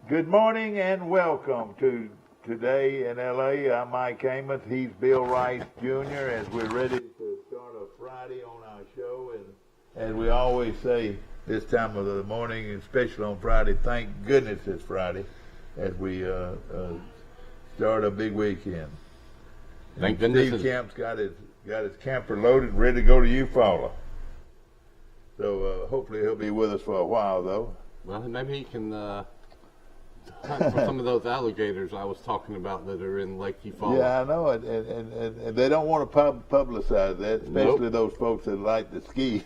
Good morning and welcome to Today in LA. I'm Mike Amos. He's Bill Rice Jr. as we're ready to start a Friday on our show. And as we always say this time of the morning, especially on Friday, thank goodness it's Friday as we start a big weekend. Thank goodness. Steve Camp's got his camper loaded, ready to go to Eufaula. So hopefully he'll be with us for a while, though. Well, maybe he can hunt for some of those alligators I was talking about that are in Lake Eufaula. Yeah, I know it, and they don't want to publicize that, especially those folks that like to ski.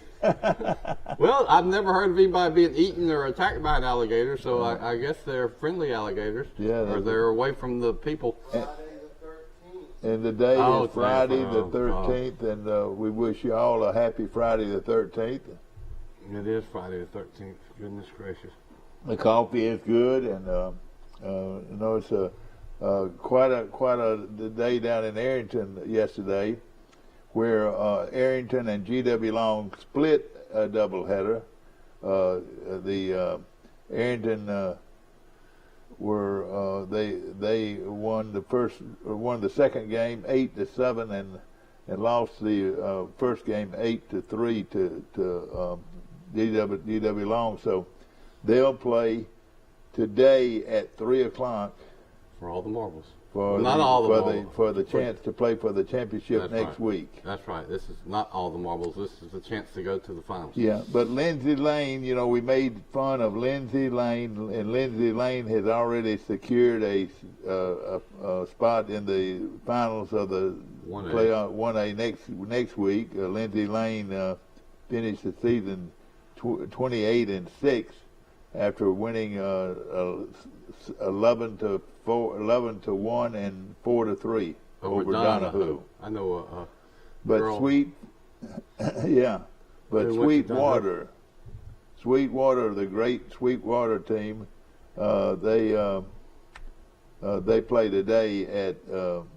Well, I've never heard of anybody being eaten or attacked by an alligator, so I guess they're friendly alligators. Yeah, or they're away from the people. And the day is Friday the 13th, oh. and we wish you all a happy Friday the 13th. It is Friday the 13th. Goodness gracious. The coffee is good, and you know it's quite a day down in Arrington yesterday, where Arrington and G.W. Long split a doubleheader. The Arrington they won the second game 8-7 and lost the first game 8-3 to G.W. Long. So they'll play today at 3 o'clock for all the marbles. For the chance to play for the championship next week. That's right. This is not all the marbles. This is the chance to go to the finals. Yeah, but Lindsay Lane, you know, we made fun of Lindsay Lane, and Lindsay Lane has already secured a spot in the finals of the 1A. playoff 1A next week. Lindsay Lane finished the season 28-6 after winning 11-1 and 4-3 over Donahue. I know but girl. Sweetwater, the great Sweetwater team, they play today at 4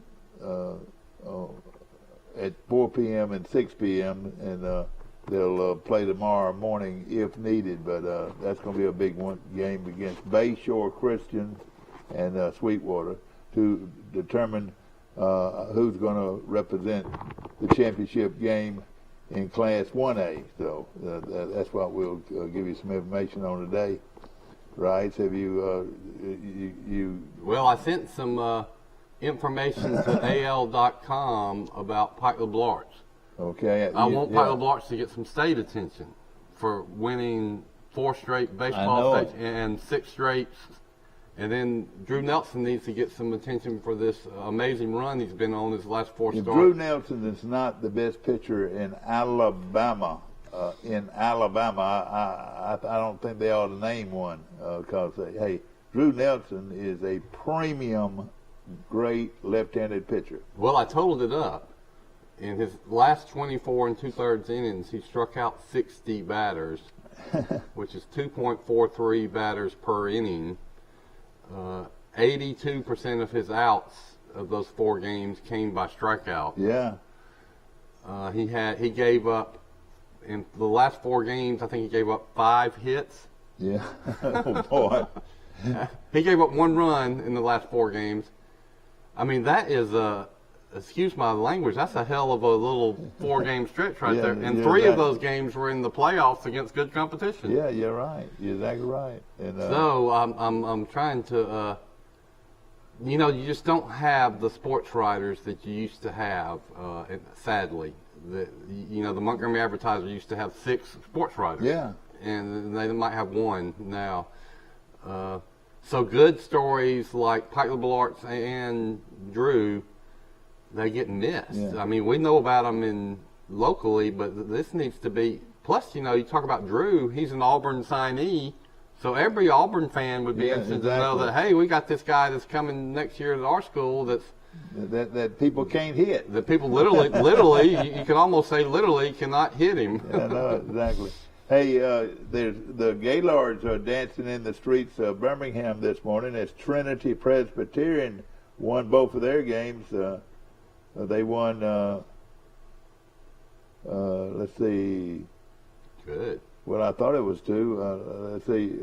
p.m. and 6 p.m. and they'll play tomorrow morning if needed. But that's going to be a big game against Bayshore Christian and Sweetwater to determine who's going to represent the championship game in Class 1A. So that's what we'll give you some information on today. Right? Have you? Well, I sent some information to AL.com about Pike LeBlanc Arts. Okay. I want Pike LeBlanc Arts to get some state attention for winning 4 straight baseball states and 6 straight. And then Drew Nelson needs to get some attention for this amazing run he's been on his last 4 starts. Drew Nelson is not the best pitcher in Alabama. I don't think they ought to name one because, hey, Drew Nelson is a premium, great left-handed pitcher. Well, I totaled it up. In his last 24 2/3 innings, he struck out 60 batters, which is 2.43 batters per inning. 82% of his outs of those 4 games came by strikeout. Yeah. He gave up in the last 4 games. I think he gave up 5 hits. Yeah. Oh boy. He gave up 1 run in the last 4 games. I mean, that is excuse my language, that's a hell of a little 4-game stretch right there. And 3 of those games were in the playoffs against good competition. Yeah, you're right. You're exactly right. And, so I'm trying to, you know, you just don't have the sports writers that you used to have, sadly. You know, the Montgomery Advertiser used to have 6 sports writers. Yeah. And they might have 1 now. So good stories like Pike LeBlanc Arts and Drew, they get missed. Yeah. I mean, we know about them locally, but this needs to be. Plus, you know, you talk about Drew. He's an Auburn signee, so every Auburn fan would be interested to know that, hey, we got this guy that's coming next year to our school that people can't hit. That people literally, you can almost say literally cannot hit him. Yeah, no, exactly. Hey, the Gaylords are dancing in the streets of Birmingham this morning as Trinity Presbyterian won both of their games. They won, let's see. Good. Well, I thought it was 2. Let's see.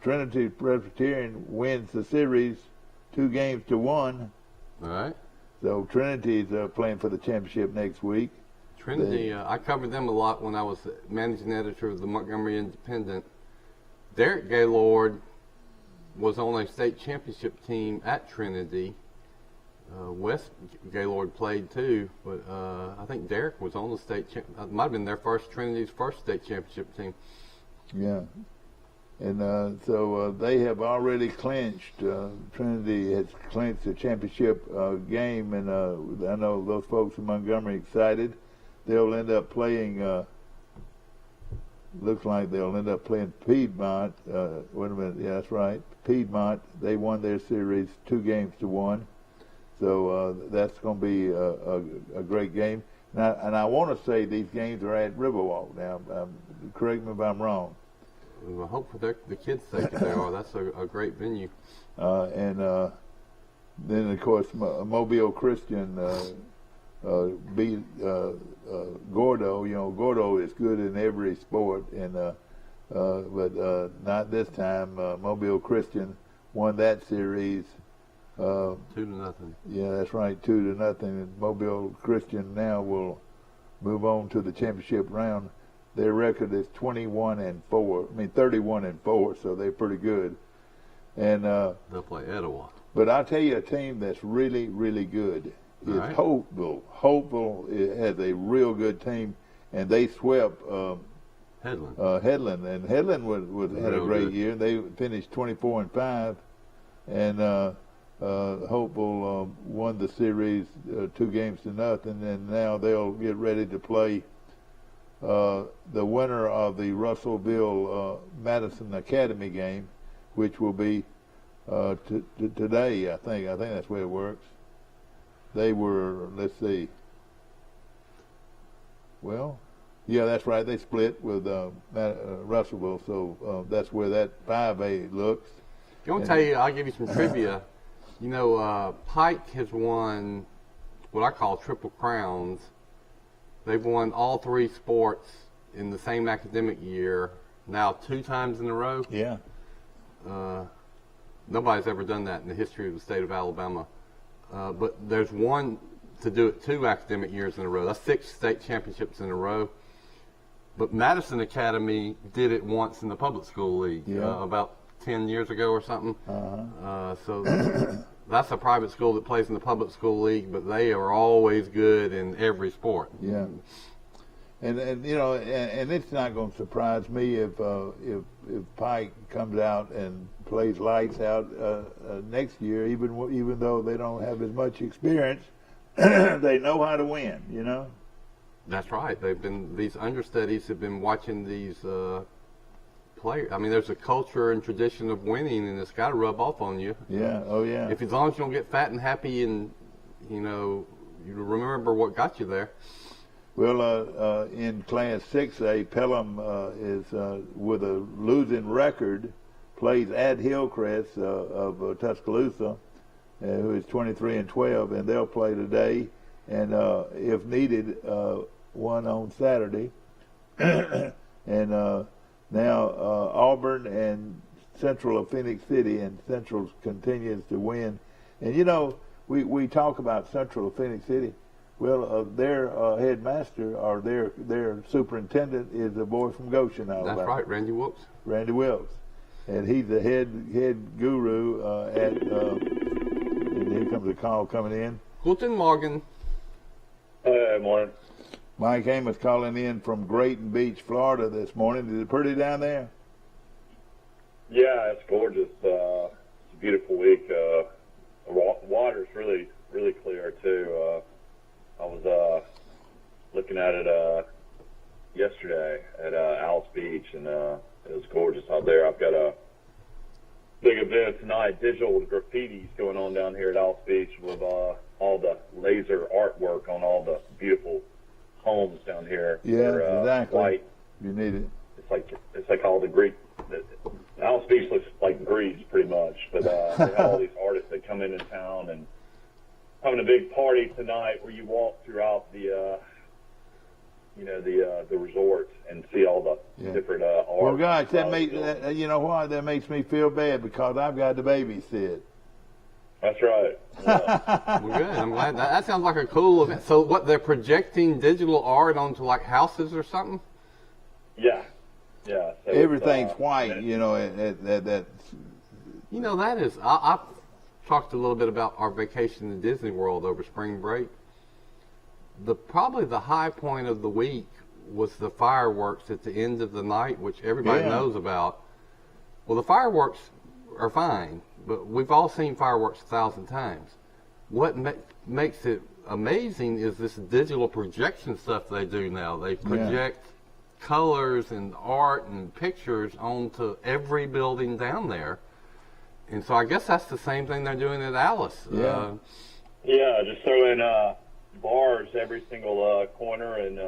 Trinity Presbyterian wins the series 2-1. All right. So Trinity's playing for the championship next week. Trinity, I covered them a lot when I was managing editor of the Montgomery Independent. Derek Gaylord was on a state championship team at Trinity. Wes Gaylord played too, but I think Derek was on the state. It might have been Trinity's first state championship team. Yeah, and so they have already clinched. Trinity has clinched the championship game, and I know those folks in Montgomery are excited. They'll end up playing. Looks like they'll end up playing Piedmont. Wait a minute, yeah, that's right. Piedmont. They won their series 2-1. So that's going to be a great game. And I want to say these games are at Riverwalk now. Correct me if I'm wrong. I hope for the kids' sake that they are. That's a great venue. And then, of course, Mobile Christian beat Gordo. You know, Gordo is good in every sport, but not this time. Mobile Christian won that series. 2-0. Yeah, that's right, 2-0. And Mobile Christian now will move on to the championship round. Their record is 31-4. So they're pretty good. And they'll play Etowah. But I'll tell you a team that's really, really good is right. Hopeville. Hopeville has a real good team, and they swept Headland. Headland, and Headland had a great good. year. They finished 24-5, and Hopeville won the series 2-0, and now they'll get ready to play the winner of the Russellville Madison Academy game, which will be today. I think that's the way it works. They were, let's see. Well, yeah, that's right. They split with Russellville, so that's where that 5A looks. I want to tell you, I'll give you some trivia. You know, Pike has won what I call triple crowns. They've won all 3 sports in the same academic year, now 2 times in a row. Yeah. Nobody's ever done that in the history of the state of Alabama. But there's one to do it 2 academic years in a row. That's 6 state championships in a row. But Madison Academy did it once in the public school league, about 10 years ago or something. So that's a private school that plays in the public school league, but they are always good in every sport. Yeah. And you know, and it's not going to surprise me if Pike comes out and plays lights out next year, even though they don't have as much experience. They know how to win, you know. That's right. These understudies have been watching these players. I mean, there's a culture and tradition of winning, and it's got to rub off on you. Yeah. Oh yeah. As long as you don't get fat and happy, and you remember what got you there. Well, in Class 6A, Pelham is with a losing record, plays at Hillcrest of Tuscaloosa, who is 23-12, and they'll play today, and if needed, one on Saturday. And now Auburn and Central of Phoenix City, and Central continues to win. And you know, we talk about Central of Phoenix City. Well, their headmaster or their superintendent is a boy from Goshen, Alabama. That's right, Randy Wilkes. Randy Wilkes, and he's the head guru at. And here comes a call coming in. Guten Morgen. Hey, morning. Mike Amos calling in from Grayton Beach, Florida this morning. Is it pretty down there? Yeah, it's gorgeous. It's a beautiful week. Water's really, really clear too. I was looking at it yesterday at Alice Beach, and it was gorgeous out there. I've got a big event tonight, digital graffitis going on down here at Alice Beach with all the laser artwork on all the beautiful homes down here. Yeah, exactly. White. You need it. It's like all the Greek. Alice Beach looks like Greece pretty much, but they have all these artists that come into town and having a big party tonight where you walk throughout the resort, and see all the different art. Well, gosh, you know what? That makes me feel bad because I've got to babysit. That's right. Yeah. Well, good. I'm glad that sounds like a cool event. So, what they're projecting digital art onto like houses or something? Yeah. So everything's white. You know, that's. You know, that is. I've talked a little bit about our vacation in Disney World over spring break. Probably the high point of the week was the fireworks at the end of the night, which everybody knows about. Well, the fireworks are fine, but we've all seen fireworks 1,000 times. What makes it amazing is this digital projection stuff they do now. They project colors and art and pictures onto every building down there. And so I guess that's the same thing they're doing at Alice. Just throw in bars every single corner and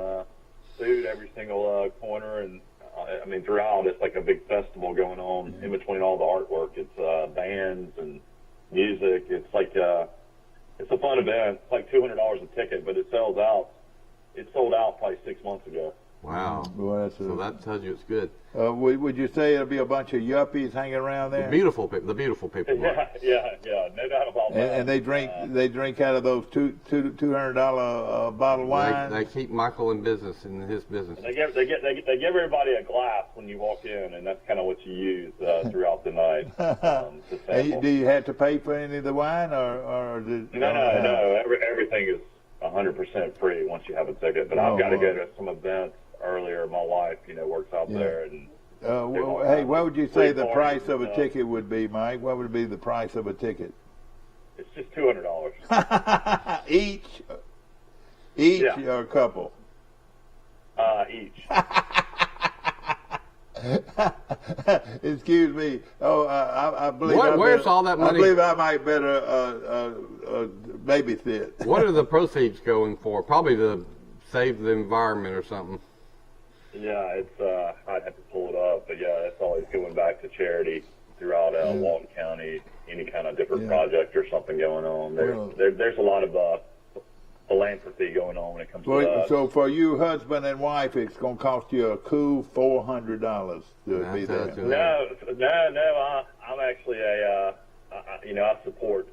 food every single corner, and I mean throughout it's like a big festival going on in between all the artwork. It's bands and music. It's like it's a fun event. It's like $200 a ticket, but it sells out. It sold out probably 6 months ago. Wow. Well, so that tells you it's good. Would you say it'll be a bunch of yuppies hanging around there? The beautiful people. Yeah, no doubt about that. And they drink out of those $200 bottle wine. They keep Michael in business, in his business. They give everybody a glass when you walk in, and that's kind of what you use throughout the night. Do you have to pay for any of the wine, or no? Everything is 100% free once you have a ticket. But I've got to go to some events earlier. My wife, works out there. And hey, what would you say the price of a ticket would be, Mike? What would be the price of a ticket? It's just $200 each or a couple? Each. Excuse me. I believe. Where's all that money? I believe I might better babysit. What are the proceeds going for? Probably to save the environment or something. Yeah, it's I'd have to pull it up, but it's always going back to charity throughout Walton County. Any kind of different project or something going on. There's a lot of philanthropy going on when it comes to that. So for you, husband and wife, it's going to cost you a cool $400 to be there. No, I'm actually I support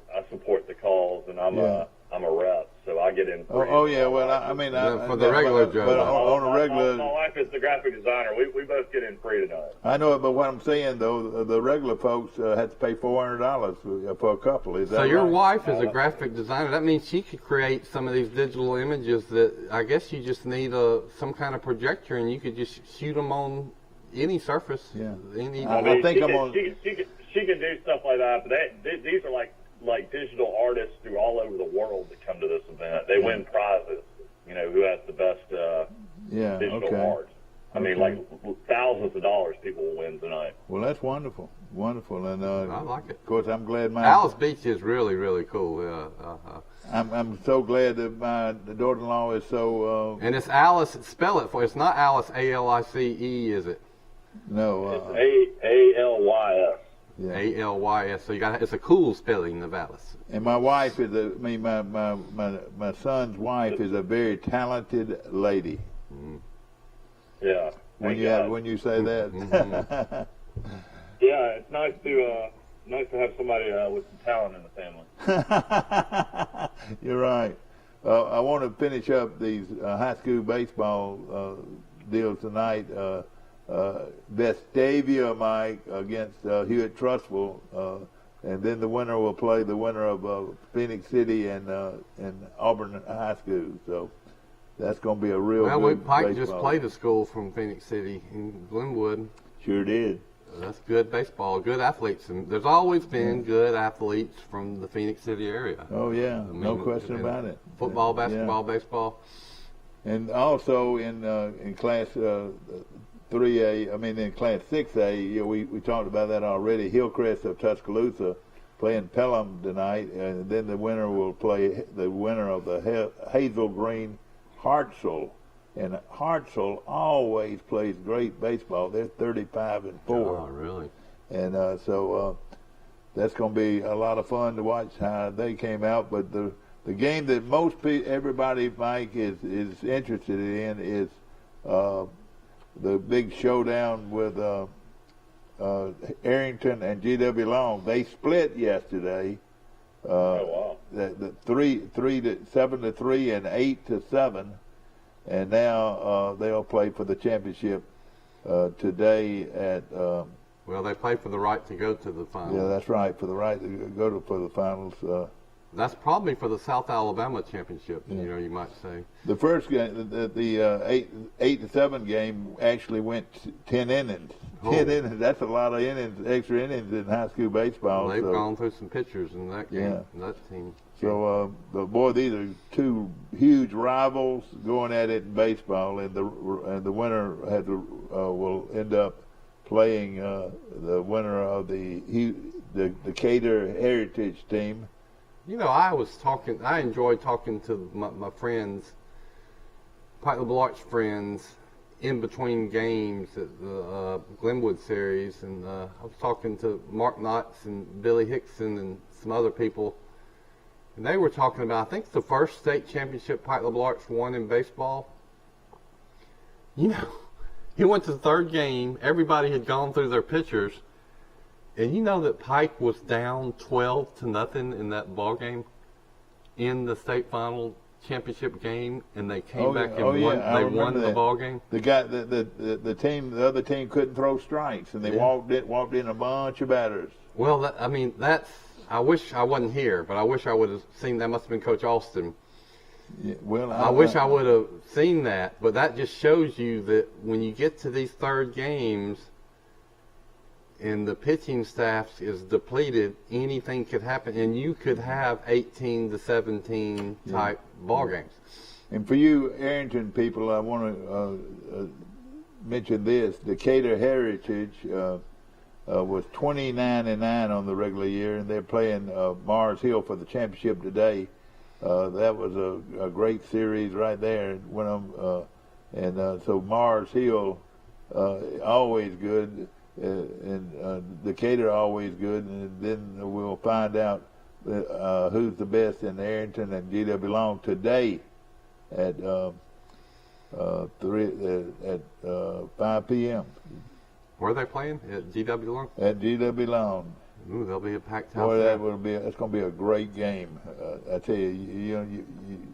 the cause, and I'm a rep, so I get in. Well, I mean, for the regular job. But on a regular. My wife is the graphic designer. We both get in free tonight. I know it, but what I'm saying though, the regular folks have to pay $400 for a couple. Is that so? Your right? wife is a graphic designer. That means she could create some of these digital images that I guess you just need some kind of projector, and you could just shoot them on any surface. Yeah. I think she can do stuff like that, but these are like digital artists through all over the world that come to this event. They win prizes, who has the best digital art. I mean, like thousands of dollars people will win tonight. Well, that's wonderful, and I like it. Of course, I'm glad Alice Beach is really, really cool. I'm so glad that my daughter-in-law is so. And it's Alice. Spell it for. It's not Alice ALICE, is it? No. It's ALYS. Yeah. ALYS. So it's a cool spelling of Alice. And my wife is my son's wife is a very talented lady. Mm. Yeah. When you say that. Mm-hmm. Yeah, it's nice to have somebody with some talent in the family. You're right. I want to finish up these high school baseball deals tonight. Vestavia, Mike, against Hewitt Trustful, and then the winner will play the winner of Phoenix City and Auburn High School. So that's going to be a real good Pike baseball. just played a school from Phoenix City in Glenwood. Sure did. That's good baseball, good athletes, and there's always been good athletes from the Phoenix City area. Oh yeah, no question about it. Football, basketball, baseball, and also in class 3A, in class 6A, we talked about that already. Hillcrest of Tuscaloosa playing Pelham tonight, and then the winner will play the winner of the Hazel Green Hartselle. And Hartselle always plays great baseball. They're 35-4. Oh, really? And so that's going to be a lot of fun to watch how they came out. But the game that everybody, Mike, is interested in is the big showdown with Arrington and GW Long. They split yesterday. Oh, wow. The 7-3 and 8-7, and now they'll play for the championship today at. Well, they play for the right to go to the finals. Yeah, that's right, for the right to go to for the finals. That's probably for the South Alabama championship. Yeah. You might say. The first game, the 8-7 game, actually went 10 innings. 10 innings. That's a lot of innings, extra innings in high school baseball. Well, they've gone through some pitchers in that game. Yeah. That team. So, but boy, these are two huge rivals going at it in baseball, and the winner will end up playing the winner of the Decatur Heritage team. I enjoyed talking to my friends, Pike LeBlanc's friends, in between games at the Glenwood series, and I was talking to Mark Knotts and Billy Hickson and some other people, and they were talking about, I think, the first state championship Pike LeBlanc's won in baseball. He went to the third game. Everybody had gone through their pitchers. And you know that Pike was down 12-0 in that ball game, in the state final championship game, and they came back and won. They won the ball game. The guy, the other team couldn't throw strikes, and they walked in a bunch of batters. Well, I wish I wasn't here, but I wish I would have seen. That must have been Coach Austin. Yeah, well, I wish I would have seen that, but that just shows you that when you get to these third games, and the pitching staff is depleted, anything could happen, and you could have 18-17 type ball games. And for you Arrington people, I want to mention this: Decatur Heritage was 29-9 on the regular year, and they're playing Mars Hill for the championship today. That was a great series right there. So Mars Hill always good. And Decatur always good, and then we'll find out who's the best in Arrington and GW Long today at 5 p.m. Where are they playing? At GW Long? At GW Long. Ooh, there'll be a packed house. Boy, that's going to be a great game. I tell you,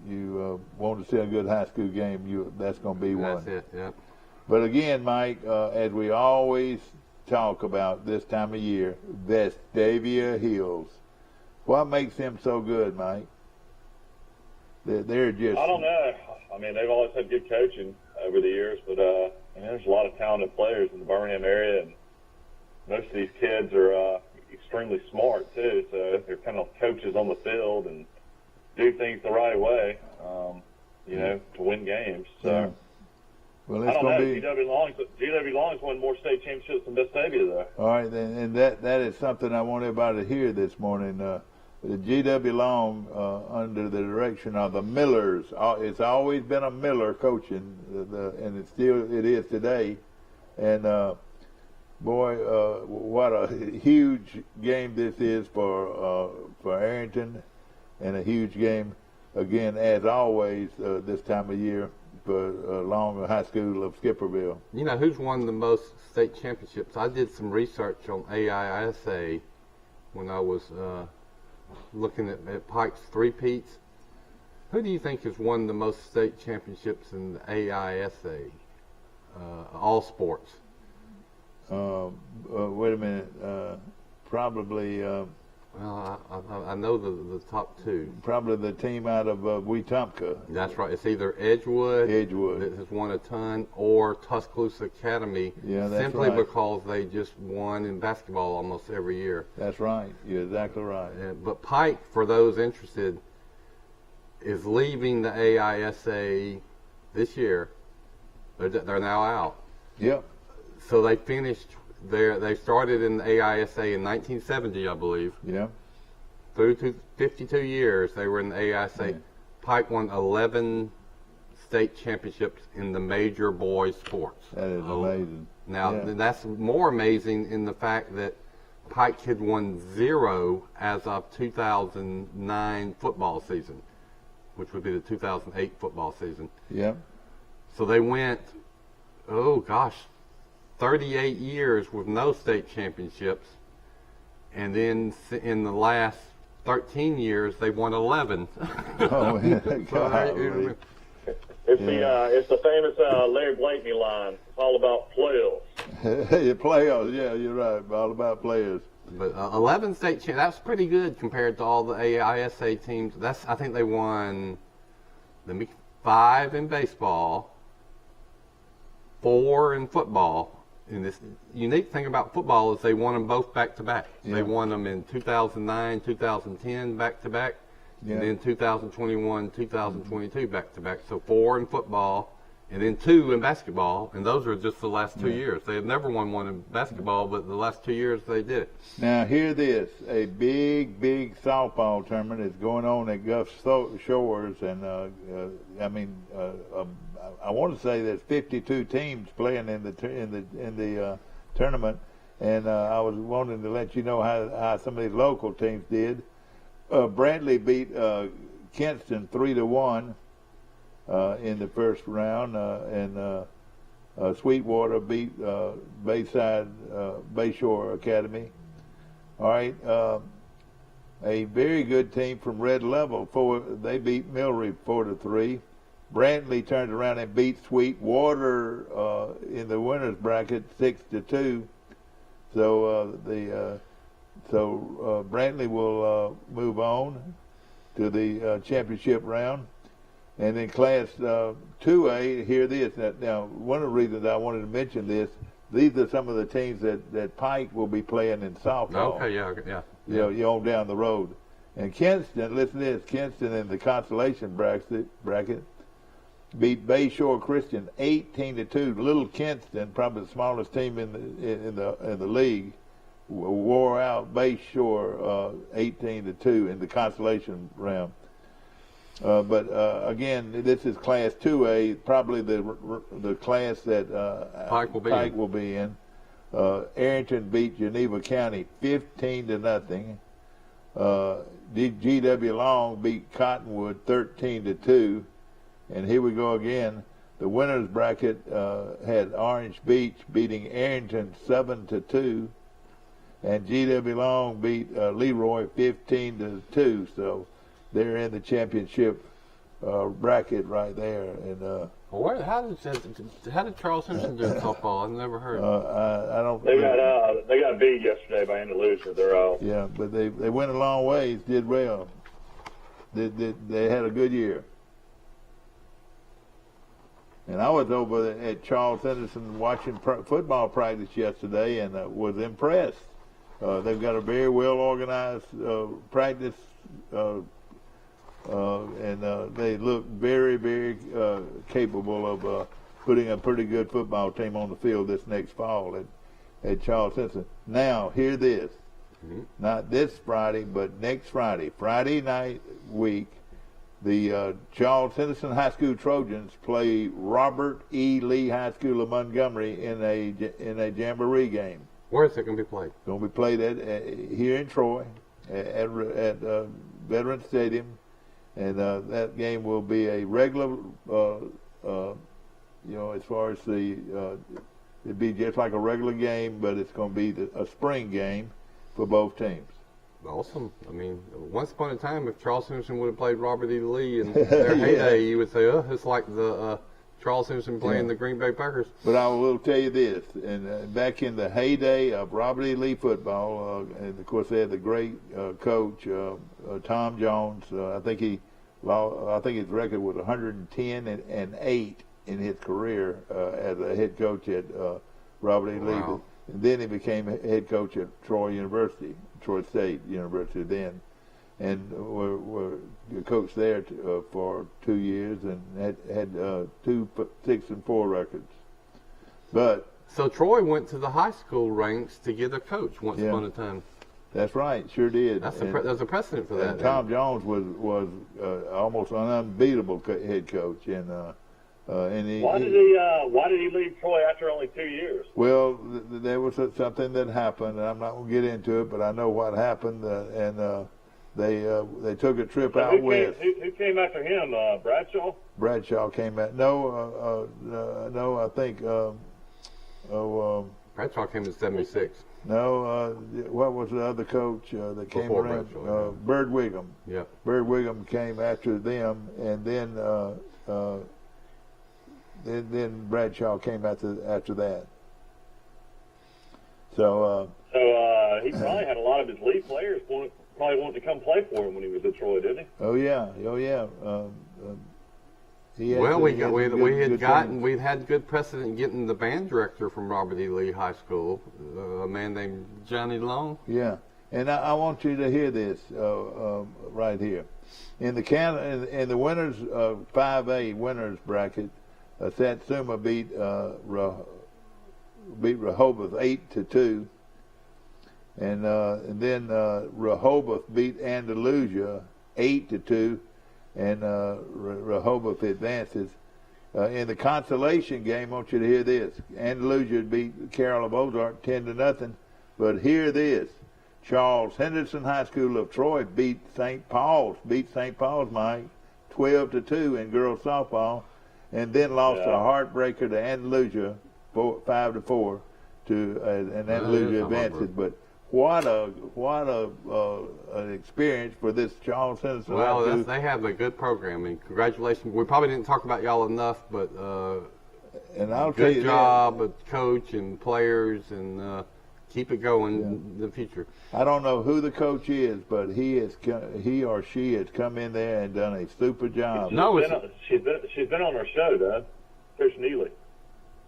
you want to see a good high school game, that's going to be one. That's it. Yeah. But again, Mike, as we always talk about this time of year, Vestavia Hills. What makes them so good, Mike? They're just... I don't know. I mean, they've always had good coaching over the years, but there's a lot of talented players in the Birmingham area, and most of these kids are extremely smart, too, so they're kind of coaches on the field and do things the right way, to win games. So. Yeah. Well, I don't know. GW Long's won more state championships than Vestavia, though. All right, and that is something I want everybody to hear this morning. The GW Long, under the direction of the Millers, it's always been a Miller coaching, and it is today. And boy, what a huge game this is for Arrington, and a huge game again, as always, this time of year, for Long High School of Skipperville. You know who's won the most state championships? I did some research on AISA when I was looking at Pike's three-peats. Who do you think has won the most state championships in the AISA, all sports? Wait a minute. Probably... well, I know the top two. Probably the team out of Wetumpka. That's right. It's either Edgewood that has won a ton, or Tuscaloosa Academy. Yeah, that's simply right. because they just won in basketball almost every year. That's right. You're exactly right. But Pike, for those interested, is leaving the AISA this year. They're now out. Yep. So they finished. They started in the AISA in 1970, I believe. Yeah. Through to 52 years, they were in the AISA. Yeah. Pike won 11 state championships in the major boys sports. That is amazing. Now, that's more amazing in the fact that Pike had won 0 as of 2009 football season, which would be the 2008 football season. Yeah. So they went oh gosh, 38 years with no state championships, and then in the last 13 years they won 11. Oh, So, It's the famous Larry Blakeney line. It's all about playoffs. Players, yeah, you're right. All about players. But 11 state champions, that's pretty good compared to all the AISA teams. I think they won 5 in baseball, 4 in football. And this unique thing about football is they won them both back to back. Yeah. They won them in 2009, 2010 back to back, Yeah. and then 2021, 2022 back to back. So 4 in football, and then 2 in basketball, and those are just the last 2 years. They have never won one in basketball, but the last 2 years they did it. Now, hear this. A big softball tournament is going on at Gulf Shores, and I want to say there's 52 teams playing in the tournament, and I was wanting to let you know how some of these local teams did. Bradley beat Kinston 3-1 in the first round, and Sweetwater beat Bayshore Academy. All right, a very good team from Red Level. They beat Millry 4-3. Brantley turned around and beat Sweetwater in the winners bracket 6-2. So Brantley will move on to the championship round. And in Class 2A, hear this. Now, one of the reasons I wanted to mention this, these are some of the teams that Pike will be playing in softball. Okay, yeah. You know, down the road. And Kinston, listen to this, Kinston in the consolation bracket beat Bayshore Christian 18-2. Little Kinston, probably the smallest team in the league, wore out Bayshore 18-2 in the consolation round. But again, this is Class 2A, probably the class that Pike will be in. Arrington beat Geneva County 15-0. GW Long beat Cottonwood 13-2. And here we go again. The winners bracket had Orange Beach beating Arrington 7-2, and GW Long beat Leroy 15-2. So they're in the championship bracket right there. And how did Charles Simpson do in softball? I've never heard. I don't. They got beat yesterday by Andalusia. They're out. Yeah, but they went a long ways. Did well. They had a good year. And I was over at Charles Henderson watching football practice yesterday, and was impressed. They've got a very well organized practice, and they look very, very capable of putting a pretty good football team on the field this next fall at Charles Henderson. Now, hear this. Mm-hmm. Not this Friday, but next Friday night week, the Charles Henderson High School Trojans play Robert E. Lee High School of Montgomery in a jamboree game. Where is it going to be played? Going to be played here in Troy at Veterans Stadium, and that game will be a regular. As far as it'd be just like a regular game, but it's going to be a spring game for both teams. Awesome. I mean, once upon a time, if Charles Simpson would have played Robert E. Lee in their heyday, you would say, it's like the Charles Simpson playing the Green Bay Packers. But I will tell you this, and back in the heyday of Robert E. Lee football, and of course they had the great coach, Tom Jones. I think his record was 110-8 in his career as a head coach at Robert E. Lee. Wow. And then he became head coach at Troy State University then, and were coached there for 2 years and had 2 6-4 records. But so Troy went to the high school ranks to get a coach once upon a time. That's right, sure did. There's a precedent for that. And Tom Jones was almost an unbeatable head coach, and why did he leave Troy after only 2 years? Well, there was something that happened, and I'm not going to get into it, but I know what happened, and they took a trip So out west. who came after him? Bradshaw? Bradshaw came out. No, I think. Bradshaw came in '76. No, what was the other coach that came Before around? Bradshaw, Bird Wiggum. Yep. Bird Wiggum came after them, and then Bradshaw came after that. So he probably had a lot of his lead players probably wanted to come play for him when he was at Troy, didn't he? oh yeah. We'd had good precedent getting the band director from Robert E. Lee High School, a man named Johnny Long. Yeah, and I want you to hear this right here. In the winners 5A winners bracket, Satsuma beat Rehoboth 8-2, and then Rehoboth beat Andalusia 8-2, and Rehoboth advances. In the consolation game, I want you to hear this. Andalusia beat Carroll of Ozark 10-0, but hear this. Charles Henderson High School of Troy beat St. Paul's, Mike, 12-2 in girls softball, and then lost a heartbreaker to Andalusia, 5-4, and Andalusia advances. But what an experience for this Charles Henderson. Well, they have a good program, and congratulations. We probably didn't talk about y'all enough, but and I'll tell you good job of coach and players, and keep it going in the future. I don't know who the coach is, but he or she has come in there and done a super job. She's been on our show, Doug. Coach Neely.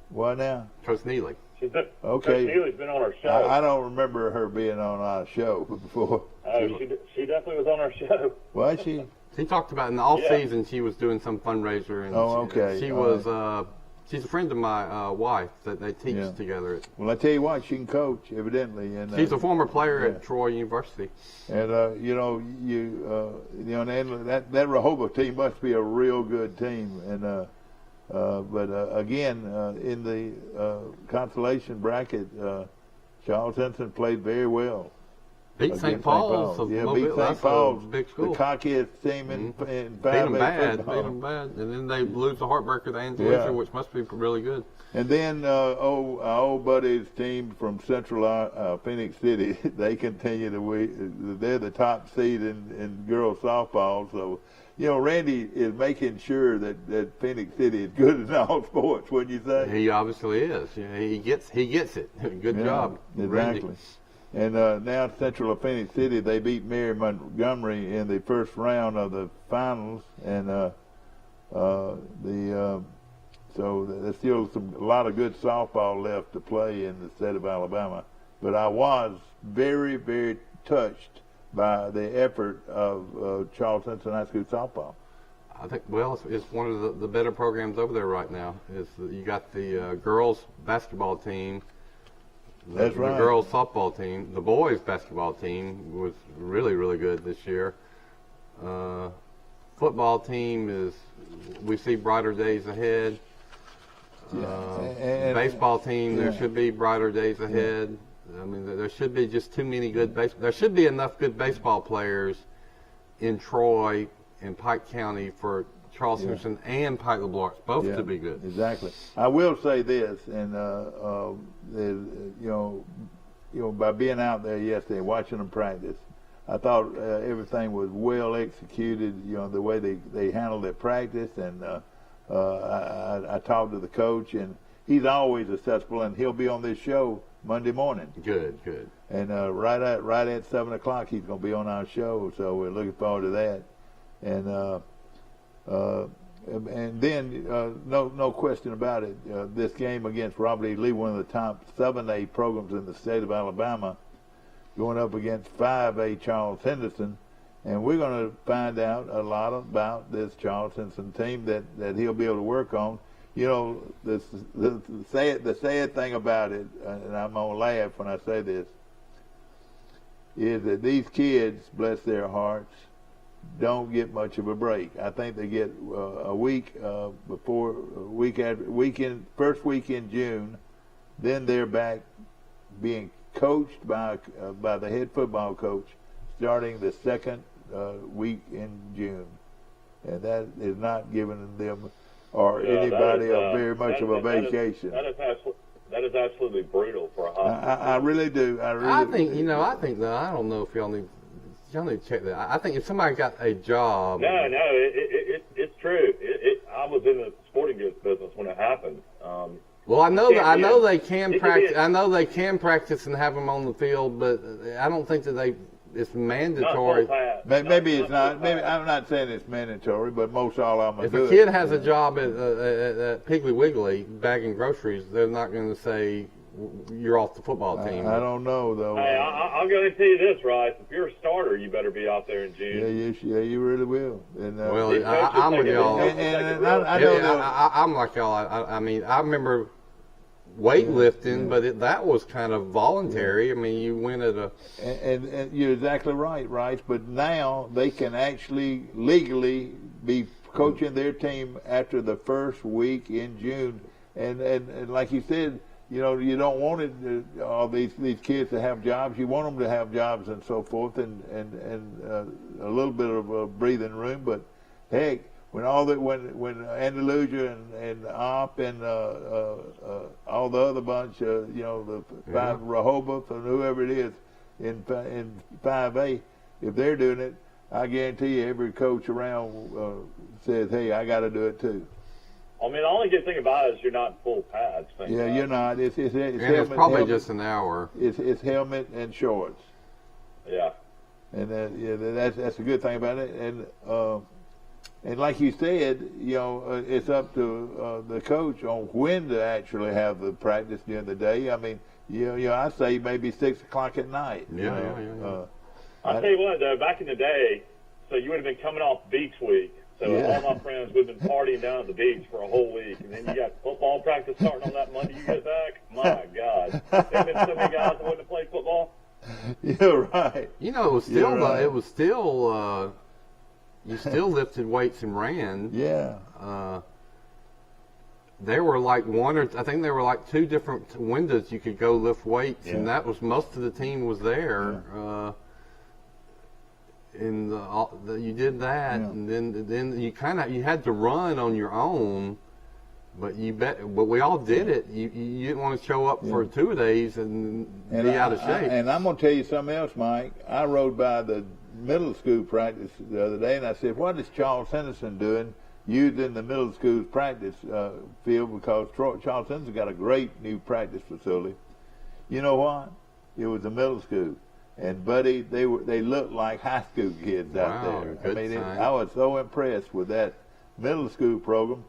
What now? Coach Neely. Okay. Coach Neely's been on our show. I don't remember her being on our show before. Oh, she definitely was on our show. Was she? She talked about in the off season she was doing some fundraiser, and okay. She was. She's a friend of my wife that they teach together. Well, I tell you what, she can coach evidently, and she's a former player at Troy University. And that Rehoboth team must be a real good team, and again in the consolation bracket, Charles Henson played very well. Beat St. Paul's. Beat St. Paul's, big school. The cockiest team in 5A football. Beat them bad, and then they lose the heartbreaker to Andalusia, which must be really good. And then our old buddies team from Central Phoenix City, they continue they're the top seed in girls softball. So, Randy is making sure that Phoenix City is good in all sports. Wouldn't you say? He obviously is. He gets it. Good job, exactly. Randy. And now Central Phoenix City, they beat Mary Montgomery in the first round of the finals, and so there's still a lot of good softball left to play in the state of Alabama. But I was very, very touched by the effort of Charles Henson High School softball. I think, it's one of the better programs over there right now. You got the girls basketball team. That's right. The girls softball team. The boys basketball team was really, really good this year. Football team we see brighter days ahead. Baseball team, there should be brighter days ahead. I mean, there should be just too many good there should be enough good baseball players in Troy and Pike County for Charles Henderson and Pike LeBlanc both to be good. Exactly. I will say this, and by being out there yesterday, watching them practice, I thought everything was well executed. The way they handled their practice, and I talked to the coach, and he's always accessible, and he'll be on this show Monday morning. Good. And right at 7:00, he's going to be on our show, so we're looking forward to that. And then, no question about it, this game against Robert E. Lee, one of the top 7A programs in the state of Alabama, going up against 5A Charles Henderson, and we're going to find out a lot about this Charles Henderson team that he'll be able to work on. The sad thing about it, and I'm going to laugh when I say this, is that these kids, bless their hearts, don't get much of a break. I think they get a week first week in June, then they're back being coached by the head football coach starting the second week in June, and that is not giving them or anybody very much of a vacation. That is absolutely brutal for a hospital. I really do. I think that I don't know if y'all need to check that. I think if somebody got a job. No, it's true. I was in the sporting goods business when it happened. Well, I know they can practice. I know they can practice and have them on the field, but I don't think that it's mandatory. Maybe it's not. Maybe I'm not saying it's mandatory, but most all of them do it. If a kid has a job at Piggly Wiggly bagging groceries, they're not going to say you're off the football team. I don't know though. Hey, I'm going to tell you this, Rice. If you're a starter, you better be out there in June. Yeah, you really will. And, I'm with y'all. I'm like y'all. I mean, I remember weightlifting, but that was kind of voluntary. I mean, you went at a... And you're exactly right, Rice, but now they can actually legally be coaching their team after the first week in June. And like you said, you don't want all these kids to have jobs. You want them to have jobs and so forth, and a little bit of a breathing room. But heck, when Andalusia and Op and all the other bunch, the five Rehoboth and whoever it is in 5A, if they're doing it, I guarantee you every coach around says, "Hey, I got to do it too." I mean, the only good thing about it is you're not in full pads. You're not. It's probably helmet, just an hour. It's helmet and shorts. Yeah. And that's a good thing about it. And like you said, it's up to the coach on when to actually have the practice during the day. I mean, I say maybe 6 o'clock at night. Yeah. I'll tell you what, though, back in the day, so you would have been coming off beach week. So all my friends would have been partying down at the beach for a whole week, and then you got football practice starting on that Monday you get back. My God, there have been so many guys that wouldn't have played football. You're right. It was still you still lifted weights and ran. Yeah. There were like I think there were like 2 different windows you could go lift weights, and that was most of the team was there. Yeah. And you did that, and then you had to run on your own, but we all did it. You didn't want to show up for 2 days and be out of shape. And I'm going to tell you something else, Mike. I rode by the middle school practice the other day, and I said, "What is Charles Henderson doing using the middle school's practice field?" Because Charles Henderson got a great new practice facility. You know what? It was a middle school. And buddy, they looked like high school kids out there. Good sign. I was so impressed with that middle school program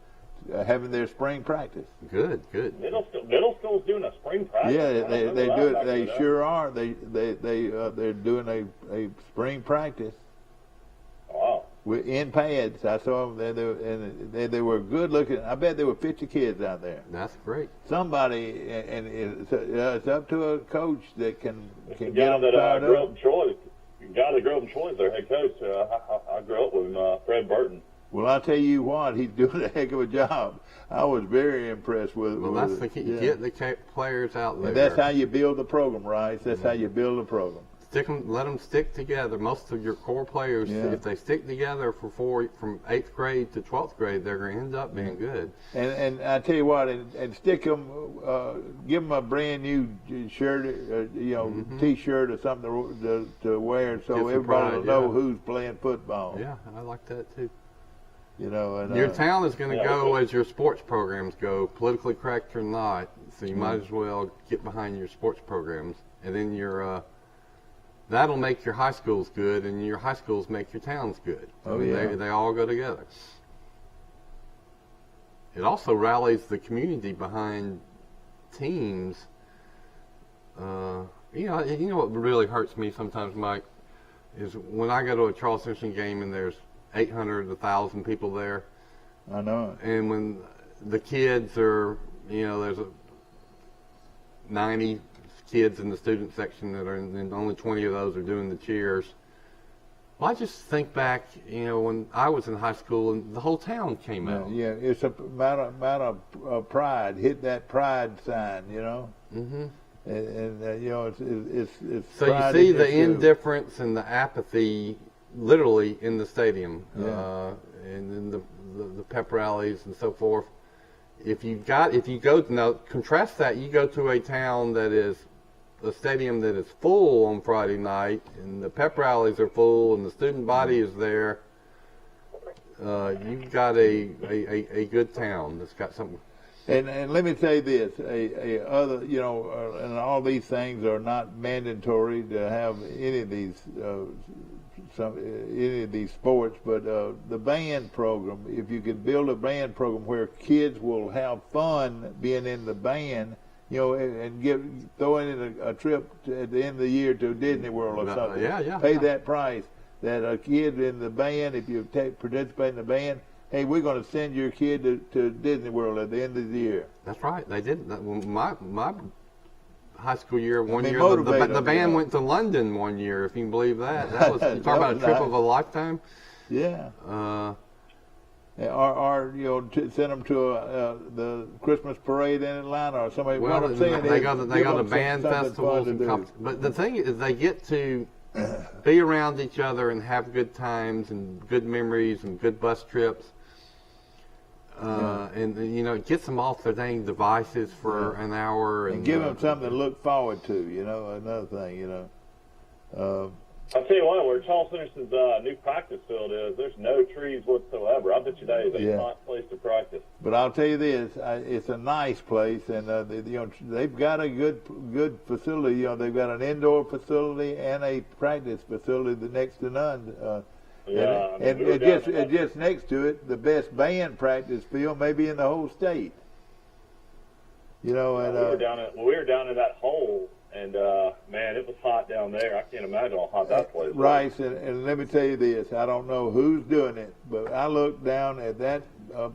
having their spring practice. Good. Middle school's doing a spring practice. Yeah, they do it. They sure are. They're doing a spring practice. Wow. In pads. I saw them, and they were good looking. I bet there were 50 kids out there. That's great. Somebody, and it's up to a coach that can get them fired up. The guy that grew up in Troy is their head coach. I grew up with him, Fred Burton. Well, I'll tell you what, he's doing a heck of a job. I was very impressed with it. Well, that's the key. You get the players out there. And that's how you build the program, right? That's how you build a program. Let them stick together. Most of your core players, if they stick together from 8th grade to 12th grade, they're going to end up being good. And I tell you what, and stick them, give them a brand new shirt, T-shirt or something to wear, so everybody will know who's playing football. Yeah, I like that too. And your town is going to go as your sports programs go, politically correct or not. So you might as well get behind your sports programs, and then that'll make your high schools good, and your high schools make your towns good. They all go together. It also rallies the community behind teams. You know what really hurts me sometimes, Mike, is when I go to a Charles Henderson game and there's 800, 1,000 people there. I know it. And when the kids are, there's 90 kids in the student section and only 20 of those are doing the cheers. Well, I just think back, when I was in high school and the whole town came out. Yeah, it's a matter of pride. Hit that pride sign, Mm-hmm. And it's so you see the indifference and the apathy literally in the stadium, Yeah. and then the pep rallies and so forth. If you go now, contrast that. You go to a town that is a stadium that is full on Friday night, and the pep rallies are full, and the student body is there. You've got a good town that's got something. And let me say this: other, and all these things are not mandatory to have any of these sports, but the band program. If you could build a band program where kids will have fun being in the band, and throwing in a trip at the end of the year to Disney World or something. Pay that price. That a kid in the band, if you participate in the band, hey, we're going to send your kid to Disney World at the end of the year. That's right. They did. My high school year, year, the band went to London one year, if you can believe that. That was, you talk about a trip of a lifetime. Yeah. Or send them to the Christmas parade in Atlanta or somebody. Well, what I'm saying they is, got a band festival. But the thing is, they get to be around each other and have good times and good memories and good bus trips. And it gets them off their dang devices for an hour. And give them something to look forward to, another thing, I'll tell you what, where Charles Henderson's new practice field is, there's no trees whatsoever. I bet you that is a hot place to practice. But I'll tell you this, it's a nice place, and they've got a good facility. They've got an indoor facility and a practice facility next to none. And just next to it, the best band practice field maybe in the whole state. And we were down in that hole. And, man, it was hot down there. I can't imagine how hot that place was. Right, and let me tell you this. I don't know who's doing it, but I looked down at that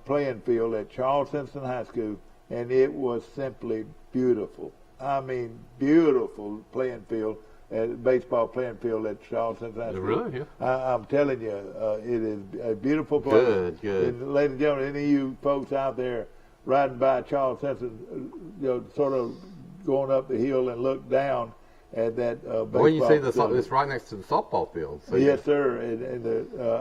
playing field at Charles Henderson High School, and it was simply beautiful. I mean, beautiful playing field, baseball playing field at Charles Henderson High School. Really? Yeah. I'm telling you, it is a beautiful place. Good. And, ladies and gentlemen, any of you folks out there riding by Charles Henderson, sort of going up the hill and look down at that baseball well, you see field. it's right next to the softball field. So yes, sir. And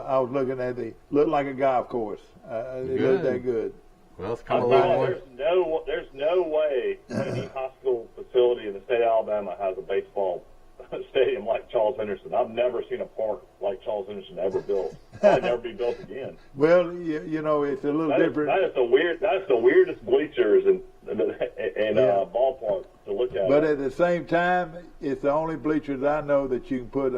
I was looking at looked like a golf course. It looked that good. Well, it's come a long way. There's no way any hospital facility in the state of Alabama has a baseball stadium like Charles Henderson. I've never seen a park like Charles Henderson ever built. Probably never be built again. Well, it's a little different. That is the weirdest bleachers and ballpark to look at. But at the same time, it's the only bleachers I know that you can put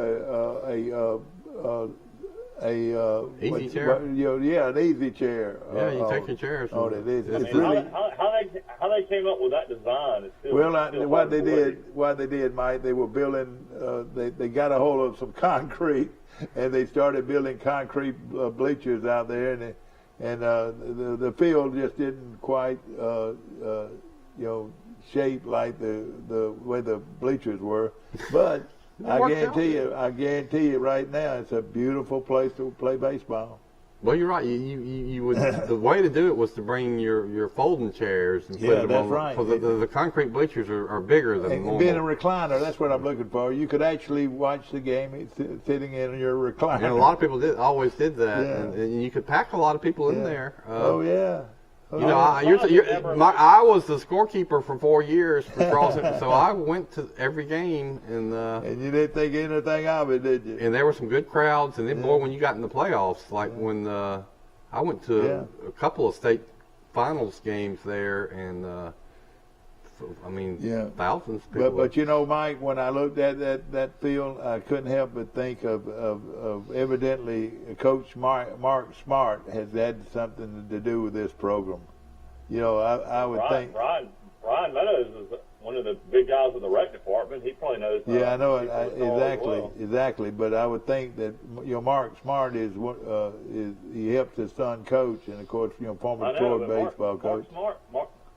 easy chair. An easy chair. Yeah, you take your chairs. Oh, it is. I mean, how they came up with that design is still what they did, Mike, they were building. They got a hold of some concrete, and they started building concrete bleachers out there, and the field just didn't quite shaped like the way the bleachers were, but. I guarantee you right now, it's a beautiful place to play baseball. Well, you're right. You would. The way to do it was to bring your folding chairs and put them that's on. right. Because the concrete bleachers are bigger than normal. Being a recliner, that's what I'm looking for. You could actually watch the game sitting in your recliner. And a lot of people always did that, and you could pack a lot of people in there. I was the scorekeeper for 4 years for Charleston, so I went to every game. And you didn't think anything of it, did you? And there were some good crowds. And then, boy, when you got in the playoffs, like when I went to a couple of state finals games there, and thousands of people. But Mike, when I looked at that field, I couldn't help but think of evidently Coach Mark Smart has had something to do with this program. I would think. Brian Meadows is one of the big guys in the rec department. He probably knows. I know it exactly. But I would think that Mark Smart is he helps his son coach, and of course former Troy baseball coach.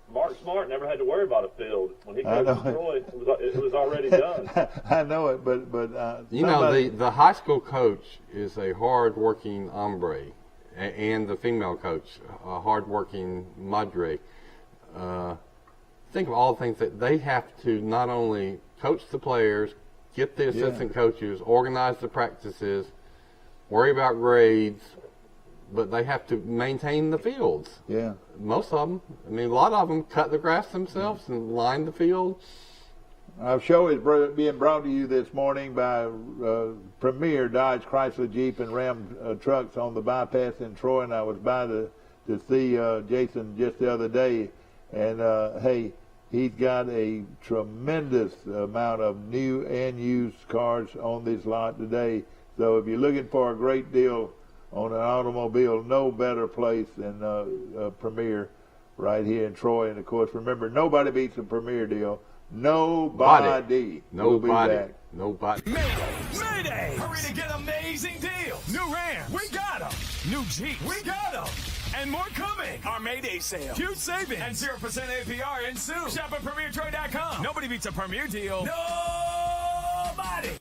Mark Smart never had to worry about a field. When he coached Troy, it was already done. I know it, but the high school coach is a hard-working hombre, and the female coach, a hard-working madre. Think of all the things that they have to not only coach the players, get the assistant coaches, organize the practices, worry about grades, but they have to maintain the fields. Yeah. Most of them. I mean, a lot of them cut the grass themselves and line the field. Our show is being brought to you this morning by Premier Dodge, Chrysler, Jeep, and Ram trucks on the bypass in Troy. And I was by to see Jason just the other day. And, hey, he's got a tremendous amount of new and used cars on this lot today. So if you're looking for a great deal on an automobile, no better place than Premier right here in Troy. And, of course, remember, nobody beats a Premier deal. Nobody. We'll be back. Nobody. Mayday! Hurry to get amazing deals. New Ram, we got them. New Jeep, we got them. And more coming. Our Mayday sale. Huge savings. And 0% APR in soon. Shop at PremierTrade.com. Nobody beats a Premier deal. Nobody.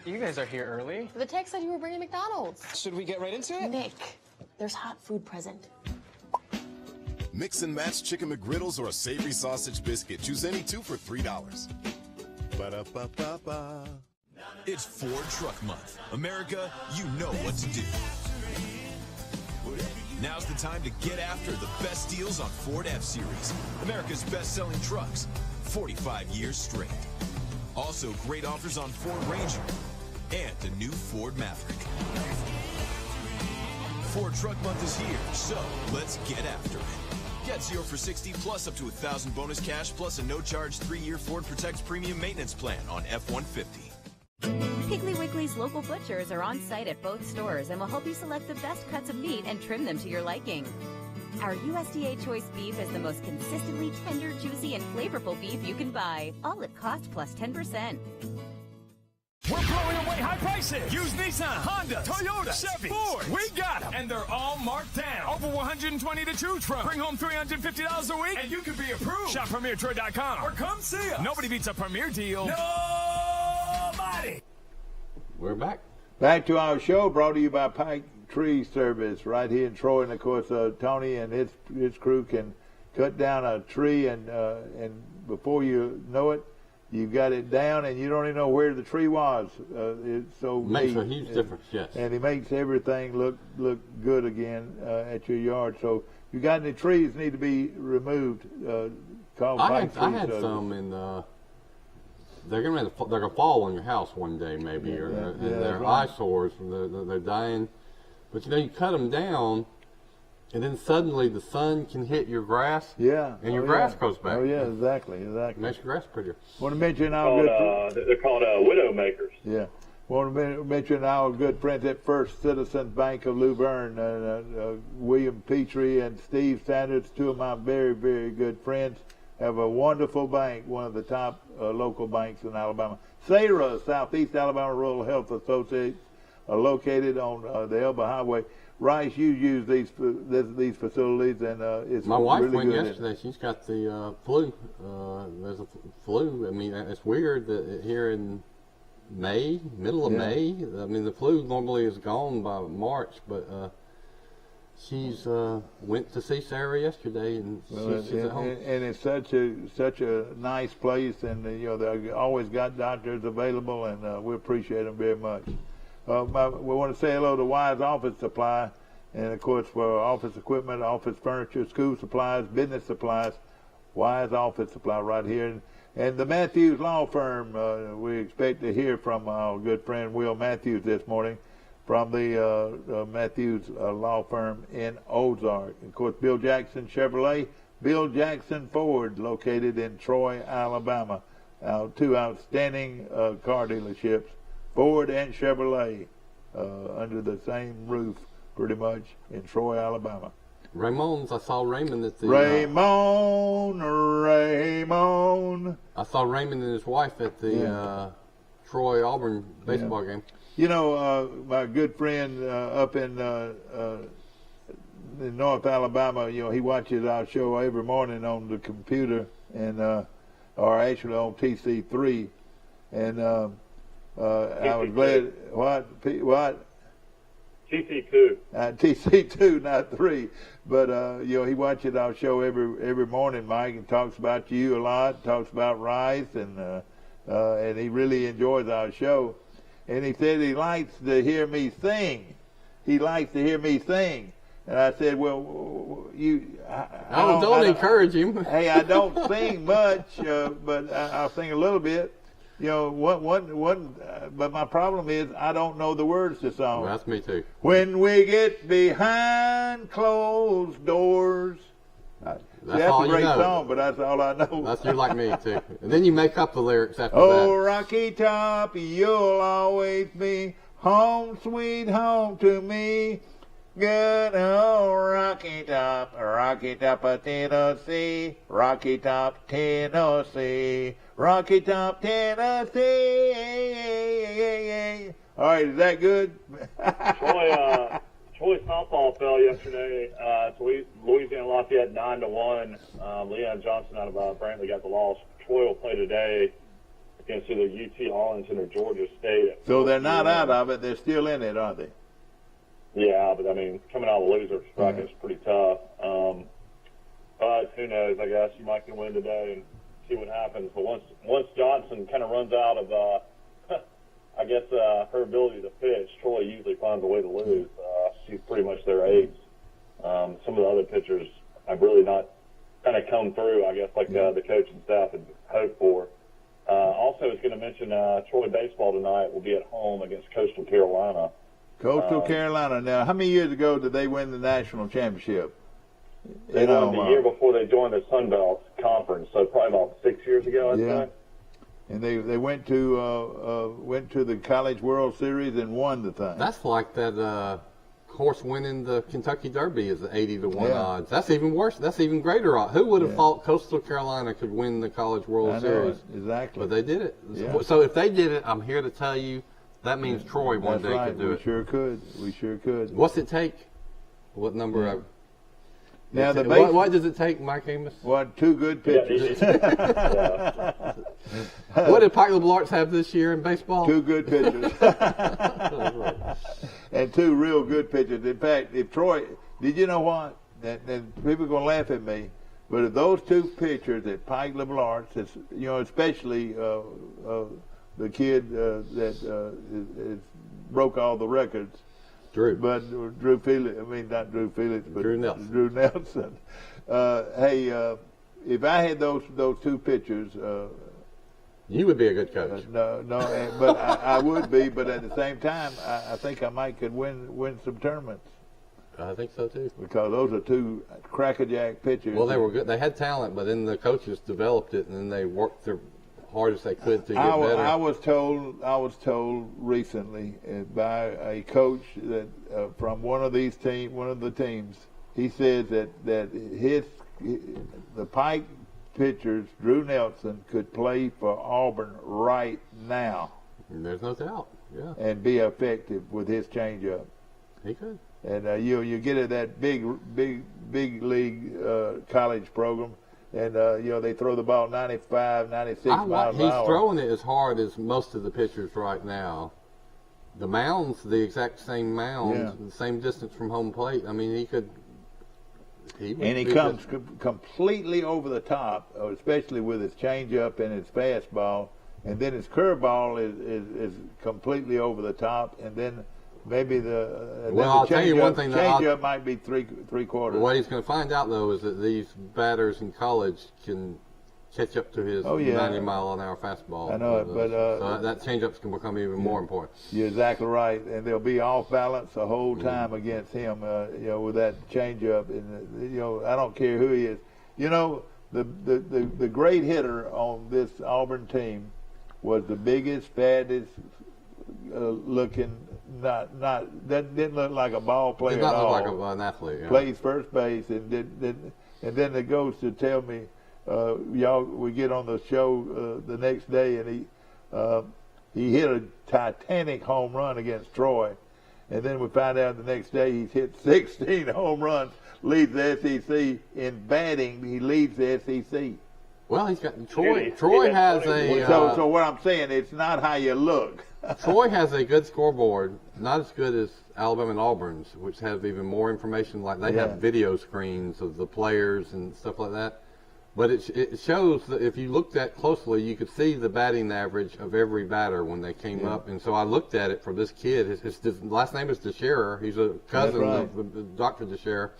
You guys are here early. The text said you were bringing McDonald's. Should we get right into it? Nick, there's hot food present. Mix and match chicken McGriddles or a savory sausage biscuit. Choose any two for $3. Ba-da-ba-ba-ba. It's Ford Truck Month. America, you know what to do. Now's the time to get after the best deals on Ford F-Series. America's best-selling trucks, 45 years straight. Also, great offers on Ford Ranger and the new Ford Maverick. Ford Truck Month is here, so let's get after it. Get 0 for 60 plus up to $1,000 bonus cash plus a no-charge 3-year Ford Protect Premium Maintenance Plan on F-150. Piggly Wiggly's local butchers are on site at both stores and will help you select the best cuts of meat and trim them to your liking. Our USDA Choice beef is the most consistently tender, juicy, and flavorful beef you can buy, all at cost plus 10%. We're blowing away high prices. Use Nissan, Honda, Toyota, Chevy, Ford. We got them. And they're all marked down. Over 120 to choose from. Bring home $350 a week and you could be approved. Shop PremierTrade.com or come see us. Nobody beats a Premier deal. Nobody. We're back. Back to our show, brought to you by Pike Tree Service right here in Troy. And, of course, Tony and his crew can cut down a tree, and before you know it, you got it down, and you don't even know where the tree was. It's so Makes neat. a huge difference, yes. And it makes everything look good again at your yard. So if you got any trees that need to be removed, call Pike Tree I had Service. some in they're gonna fall on your house one day maybe, or they're right. eyesores. They're dying, but you cut them down, and then suddenly the sun can hit your grass. Yeah. And your grass grows back. Oh yeah, exactly. Makes your grass prettier. Want to mention our They're called widow makers. Yeah. Want to mention our good friends at First Citizens Bank of Luverne, William Petrie and Steve Sanders, two of my very, very good friends. Have a wonderful bank, one of the top local banks in Alabama. Sarah, Southeast Alabama Rural Health Associates, located on the Elba Highway. Rice, you use these facilities, and it's My wife really went good. yesterday. She's got the flu. There's a flu. I mean, it's weird that here in May, middle of May. I mean, the flu normally is gone by March, but she's went to see Sarah yesterday, and she's at home. And it's such a nice place, and they always got doctors available, and we appreciate them very much. We want to say hello to Wise Office Supply, and of course for office equipment, office furniture, school supplies, business supplies. Wise Office Supply right here, and the Matthews Law Firm. We expect to hear from our good friend Will Matthews this morning, from the Matthews Law Firm in Ozark. Of course, Bill Jackson Chevrolet, Bill Jackson Ford, located in Troy, Alabama. Two outstanding car dealerships, Ford and Chevrolet, under the same roof, pretty much, in Troy, Alabama. Raymond's. I saw Raymond at the. Raymond. I saw Raymond and his wife at the Troy Auburn baseball game. My good friend up in North Alabama, he watches our show every morning on the computer, and or actually on TC3, and I was glad. What? TC2. TC2, not 3, but he watches our show every morning, Mike, and talks about you a lot, talks about Rice, and he really enjoys our show. and he said he likes to hear me sing. He likes to hear me sing. And I said, well, don't encourage him. Hey, I don't sing much, but I'll sing a little bit. You know, but my problem is I don't know the words to songs. Well, that's me too. When we get behind closed doors. That's a great song, but that's all I know. That's you like me too. And then you make up the lyrics after that. Oh, Rocky Top, you'll always be home, sweet home to me. Good old Rocky Top of Tennessee, Rocky Top, Tennessee, Rocky Top, Tennessee. All right, is that good? Troy softball fell yesterday. Louisiana Lafayette 9-1. Leon Johnson out of Brantley got the loss. Troy will play today against either UT Arlington or Georgia State. So they're not out of it. They're still in it, aren't they? Yeah, but I mean, coming out of the loser's bracket is pretty tough. But who knows? I guess you might can win today and see what happens. But once Johnson kind of runs out of, I guess, her ability to pitch, Troy usually finds a way to lose. She's pretty much their ace. Some of the other pitchers have really not kind of come through, I guess, like the coach and staff had hoped for. Also, I was going to mention Troy baseball tonight will be at home against Coastal Carolina. Coastal Carolina. Now, how many years ago did they win the national championship? They won the year before they joined the Sun Belt Conference, so probably about 6 years ago, I'd say. And they went to the College World Series and won the thing. That's like that horse winning the Kentucky Derby is the 80-1 odds. That's even worse. That's even greater odds. Who would have thought Coastal Carolina could win the College World Series? Exactly. But they did it. Yeah. So if they did it, I'm here to tell you that means Troy one day could do it. We sure could. We sure could. What's it take? What number? Yeah. Of, Now what does it take, Mike Amos? What, 2 good pitchers. What did Pike Liberal Arts have this year in baseball? 2 good pitchers. And 2 real good pitchers. In fact, if Troy, did you know what? And people are going to laugh at me, but if those 2 pitchers at Pike Liberal Arts, especially the kid that broke all the records, Drew Felix. I mean, not Drew Felix, but Drew Nelson. Drew Nelson. If I had those 2 pitchers, you would be a good coach. But I would be. But at the same time, I think I might could win some tournaments. I think so too. Because those are 2 crackerjack pitchers. Well, they were good. They had talent, but then the coaches developed it, and then they worked their hardest they could to get better. I was told recently by a coach that from one of the teams, he says that the Pike pitchers, Drew Nelson, could play for Auburn right now. There's no doubt. Yeah. And be effective with his changeup. He could. And you get at that big league college program. And, they throw the ball 95, 96 miles an hour. He's throwing it as hard as most of the pitchers right now. The mound's the exact same mound, the same distance from home plate. I mean, he could. He comes completely over the top, especially with his changeup and his fastball. And then his curveball is completely over the top. And then maybe I'll tell you one thing. Changeup might be three quarters. What he's going to find out, though, is that these batters in college can catch up to his 90-mile-an-hour fastball. I know it, but so that changeups can become even more important. You're exactly right, and they'll be off balance the whole time against him. With that changeup, and I don't care who he is. The great hitter on this Auburn team was the biggest, fattest looking. That didn't look like a ball player at all. Did not look like an athlete. Yeah. Plays first base, and then it goes to tell me, we get on the show the next day, and he hit a Titanic home run against Troy, and then we find out the next day he's hit 16 home runs, leads the SEC in batting. He leads the SEC. Well, he's got Troy has a. So what I'm saying, it's not how you look. Troy has a good scoreboard, not as good as Alabama and Auburn's, which have even more information. Like they have video screens of the players and stuff like that. But it shows that if you looked at closely, you could see the batting average of every batter when they came up. And so I looked at it for this kid. His last name is DeSherer. He's a cousin of Dr. DeSherer.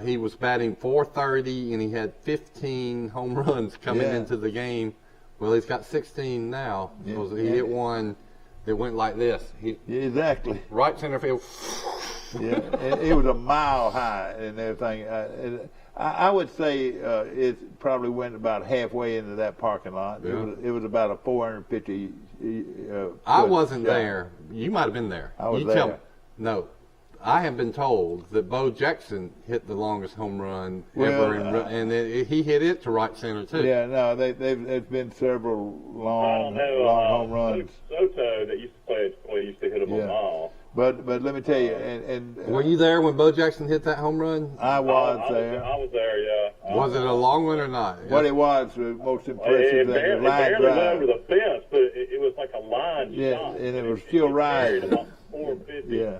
He was batting .430, and he had 15 home runs coming into the game. Well, he's got 16 now. Because he hit one that went like this. Exactly. Right center field. Yeah, it was a mile high and everything. I would say it probably went about halfway into that parking lot. Yeah. It was about a 450. I wasn't there. You might have been there. I was there. No, I have been told that Bo Jackson hit the longest home run ever, and he hit it to right center too. Yeah, no, there's been several long home runs. Soto that used to play at Troy used to hit him a mile. But let me tell you, and were you there when Bo Jackson hit that home run? I was there. I was there, yeah. Was it a long one or not? What it was most impressive thing, the line drive. It barely over the fence, but it was like a line shot. And it was still right. About 450. Yeah.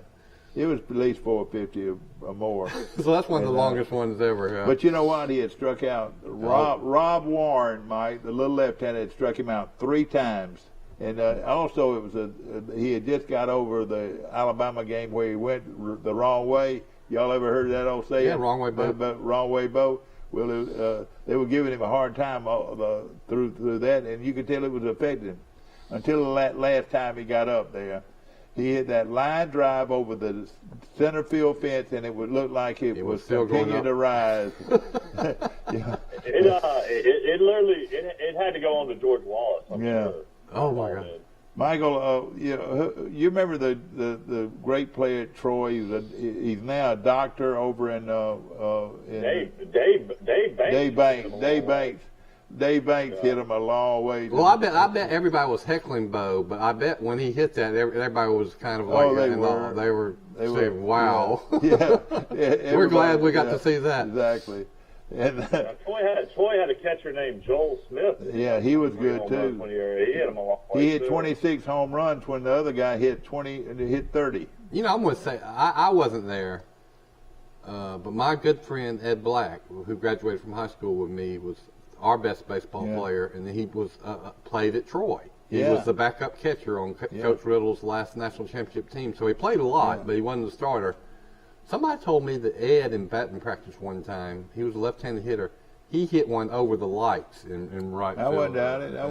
It was at least 450 or more. So that's one of the longest ones ever. Yeah. But you know what? He had struck out. Rob Warren, Mike, the little left-hander, had struck him out 3 times. And also, it was he had just got over the Alabama game where he went the wrong way. Y'all ever heard of that old saying? Yeah, wrong way, Bo. Wrong way, Bo. Well, they were giving him a hard time through that, and you could tell it was affecting him until the last time he got up there. He hit that line drive over the center field fence, and it would look like it was still continuing to rise. It literally had to go on to George Wallace. I'm sure. Oh my God, Michael, you remember the great player at Troy? He's now a doctor over in Dave Banks. Dave Banks hit him a long way. Well, I bet everybody was heckling Bo, but I bet when he hit that, everybody was kind of like, they were saying, "Wow." Yeah. We're glad we got to see that. Exactly. And Troy had a catcher named Joel Smith. Yeah, he was good too. He hit him a long way. He hit 26 home runs when the other guy hit 30. You know, I'm going to say I wasn't there, but my good friend Ed Black, who graduated from high school with me, was our best baseball player, and he was played at Troy. He was the backup catcher on Coach Riddle's last national championship team, so he played a lot, but he wasn't the starter. Somebody told me that Ed in batting practice one time, he was a left-handed hitter, he hit one over the lights in right field. I wouldn't doubt it. It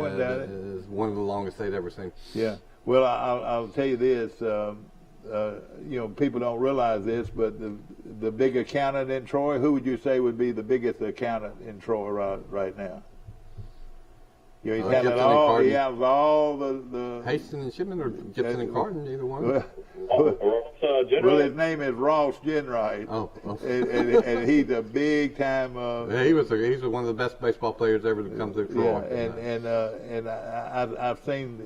was one of the longest they'd ever seen. Yeah. Well, I'll tell you this. People don't realize this, but the big accountant in Troy, who would you say would be the biggest accountant in Troy right now? He handles all the Hastings and Shipman or Gibson and Carden, either one. Well, his name is Ross Jenright. And he's a big time. He's one of the best baseball players ever to come through Troy. And I've seen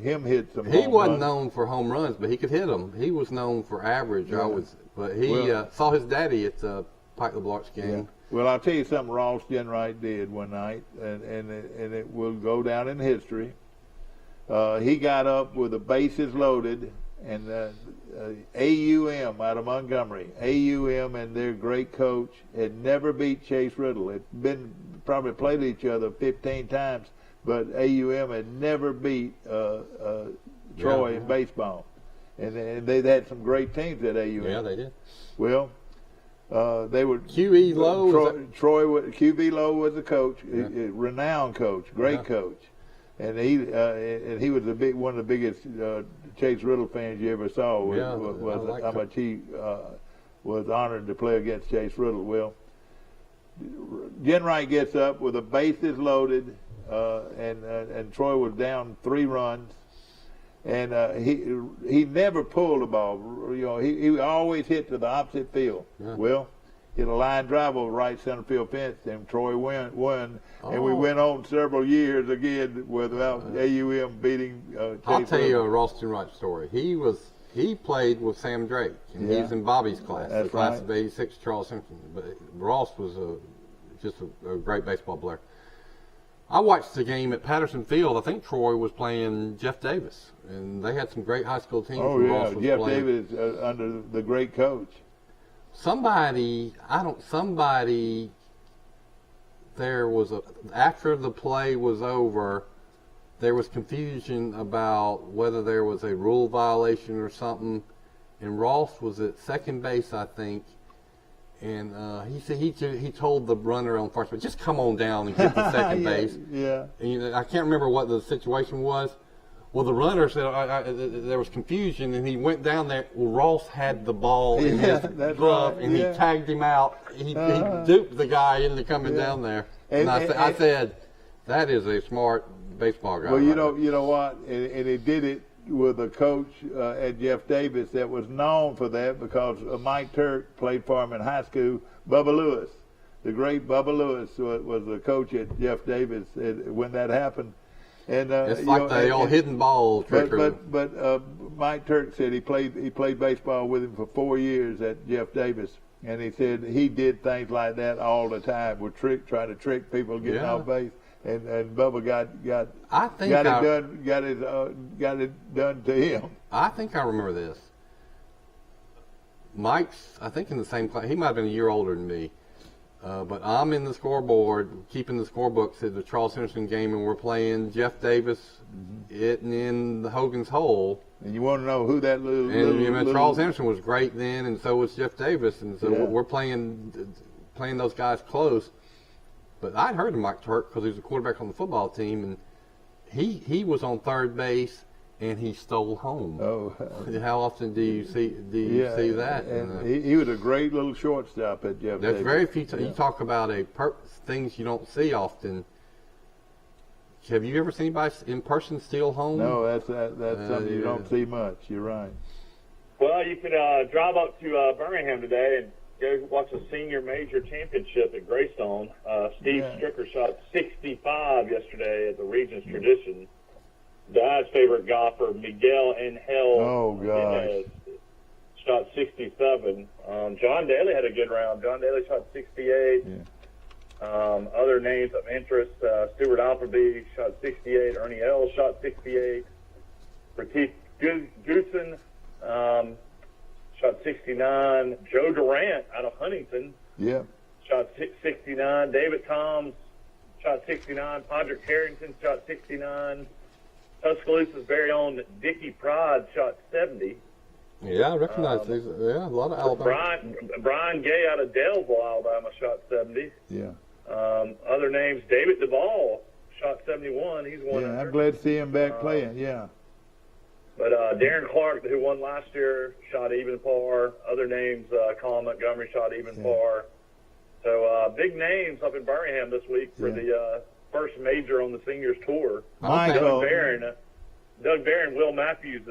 him hit some. He wasn't known for home runs, but he could hit them. He was known for average. But he saw his daddy at the Pike LeBlanc's game. Yeah. Well, I'll tell you something Ross Jenright did one night, and it will go down in history. He got up with the bases loaded, and AUM out of Montgomery, AUM and their great coach had never beat Chase Riddle. Had been probably played each other 15 times, but AUM had never beat Troy in baseball. And they'd had some great teams at AUM. Yeah, they did. Well, they were QE Lowe. QV Lowe was the coach, renowned coach, great coach, and he was one of the biggest Chase Riddle fans you ever saw. How much he was honored to play against Chase Riddle. Well, Jenright gets up with the bases loaded, and Troy was down 3 runs. And he never pulled the ball. He always hit to the opposite field. Yeah. Well, hit a line drive over right center field fence, and Troy won. And we went on several years again without AUM beating Chase I'll tell Riddle. you a Ross Jenright story. He played with Sam Drake, and he's in Bobby's class, the class of '86, Charles Simpson. But Ross was just a great baseball player. I watched the game at Patterson Field. I think Troy was playing Jeff Davis, and they had some great high school teams. Oh yeah, Jeff Davis under the great coach. Somebody there was after the play was over, there was confusion about whether there was a rule violation or something, and Ross was at second base, I think, and he said he told the runner on first base, just come on down and get to second base. Yeah. And, I can't remember what the situation was. Well, the runner said there was confusion, and he went down there. Well, Ross had the ball in his glove, and he tagged him out. He duped the guy into coming down there. And I said, that is a smart baseball guy. Well, you know what? And he did it with a coach at Jeff Davis that was known for that because Mike Turk played for him in high school. Bubba Lewis, the great Bubba Lewis, was the coach at Jeff Davis when that happened. And it's like the old hidden ball trickery. But Mike Turk said he played baseball with him for 4 years at Jeff Davis, and he said he did things like that all the time, would try to trick people getting off base. And Bubba got it done to him. I think I remember this. Mike's, I think in the same class. He might have been a year older than me. But I'm in the scoreboard, keeping the scorebooks at the Charles Henderson game, and we're playing Jeff Davis in the Hogan's Hole. And you want to know who that Charles Henderson was great then, and so was Jeff Davis, and so we're playing those guys close. But I'd heard of Mike Turk because he was a quarterback on the football team, and he was on third base. And he stole home. Oh, how often do you see that? And he was a great little shortstop at Jeff Davis. There's very few times. You talk about things you don't see often. Have you ever seen anybody in person steal home? No, that's something you don't see much. You're right. Well, you could drive up to Birmingham today and go watch the senior major championship at Greystone. Steve Stricker shot 65 yesterday at the Regions Tradition. Dad's favorite golfer, Miguel Angel shot 67. John Daly had a good round. John Daly shot 68. Yeah. Other names of interest, Stuart Appleby shot 68. Ernie Els shot 68. Retief Goosen shot 69. Joe Durant out of Huntington shot 69. David Toms shot 69. Podrick Harrington shot 69. Tuscaloosa's very own Dickie Pride shot 70. Yeah, I recognize these. Yeah, a lot of Alabama. Brian Gay out of Daleville, Alabama, shot 70. Yeah. Other names, David Duvall shot 71. He's one. Yeah, I'm glad to see him back playing. Yeah. But Darren Clark, who won last year, shot even par. Other names, Colin Montgomery shot even par. So big names up in Birmingham this week for the first major on the seniors tour. Michael. Doug Barron, Will Matthews'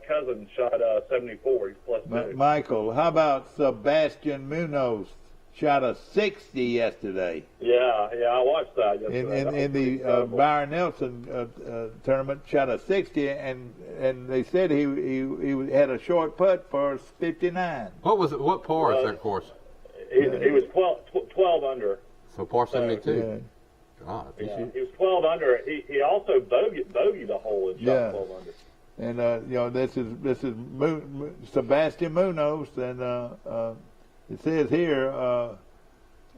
cousin, shot 74. He's plus 2. Michael, how about Sebastian Munoz? Shot a 60 yesterday. Yeah, I watched that yesterday. In the Byron Nelson tournament, shot a 60, and they said he had a short putt for 59. What was it? What par is that course? He was 12 under. So par 72. Yeah. God, he was 12 under. He also bogeyed the hole and shot 12 under. And this is Sebastian Munoz, and it says here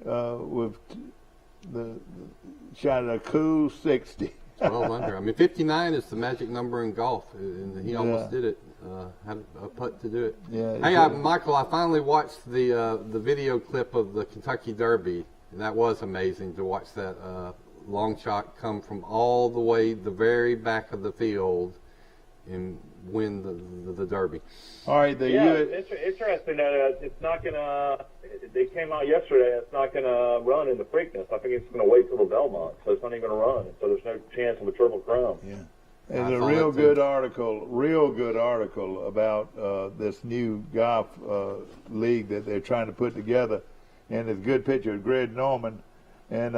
with the shot a cool 60. 12 under. I mean, 59 is the magic number in golf, and he almost did it. Had a putt to do it. Yeah. Hey, Michael, I finally watched the video clip of the Kentucky Derby. And that was amazing to watch that long shot come from all the way the very back of the field and win the Derby. All right, it's interesting that it's not going to. It came out yesterday. It's not going to run in the Preakness. I think it's going to wait till the Belmont, so it's not even going to run. So there's no chance of a Triple Crown. Yeah. There's a real good article about this new golf league that they're trying to put together. And it's a good picture of Greg Norman, and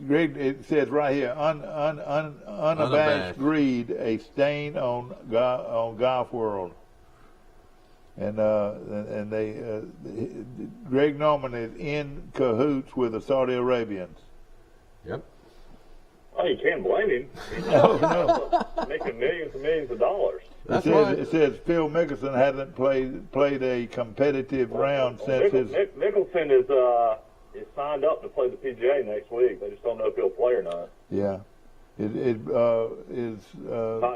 Greg, it says right here, unabashed greed, a stain on golf world, and they Greg Norman is in cahoots with the Saudi Arabians. Yep. Oh, you can't blame him. No. Making millions and millions of dollars. It says Phil Mickelson hasn't played a competitive round since his. Mickelson is is signed up to play the PGA next week. They just don't know if he'll play or not. Yeah.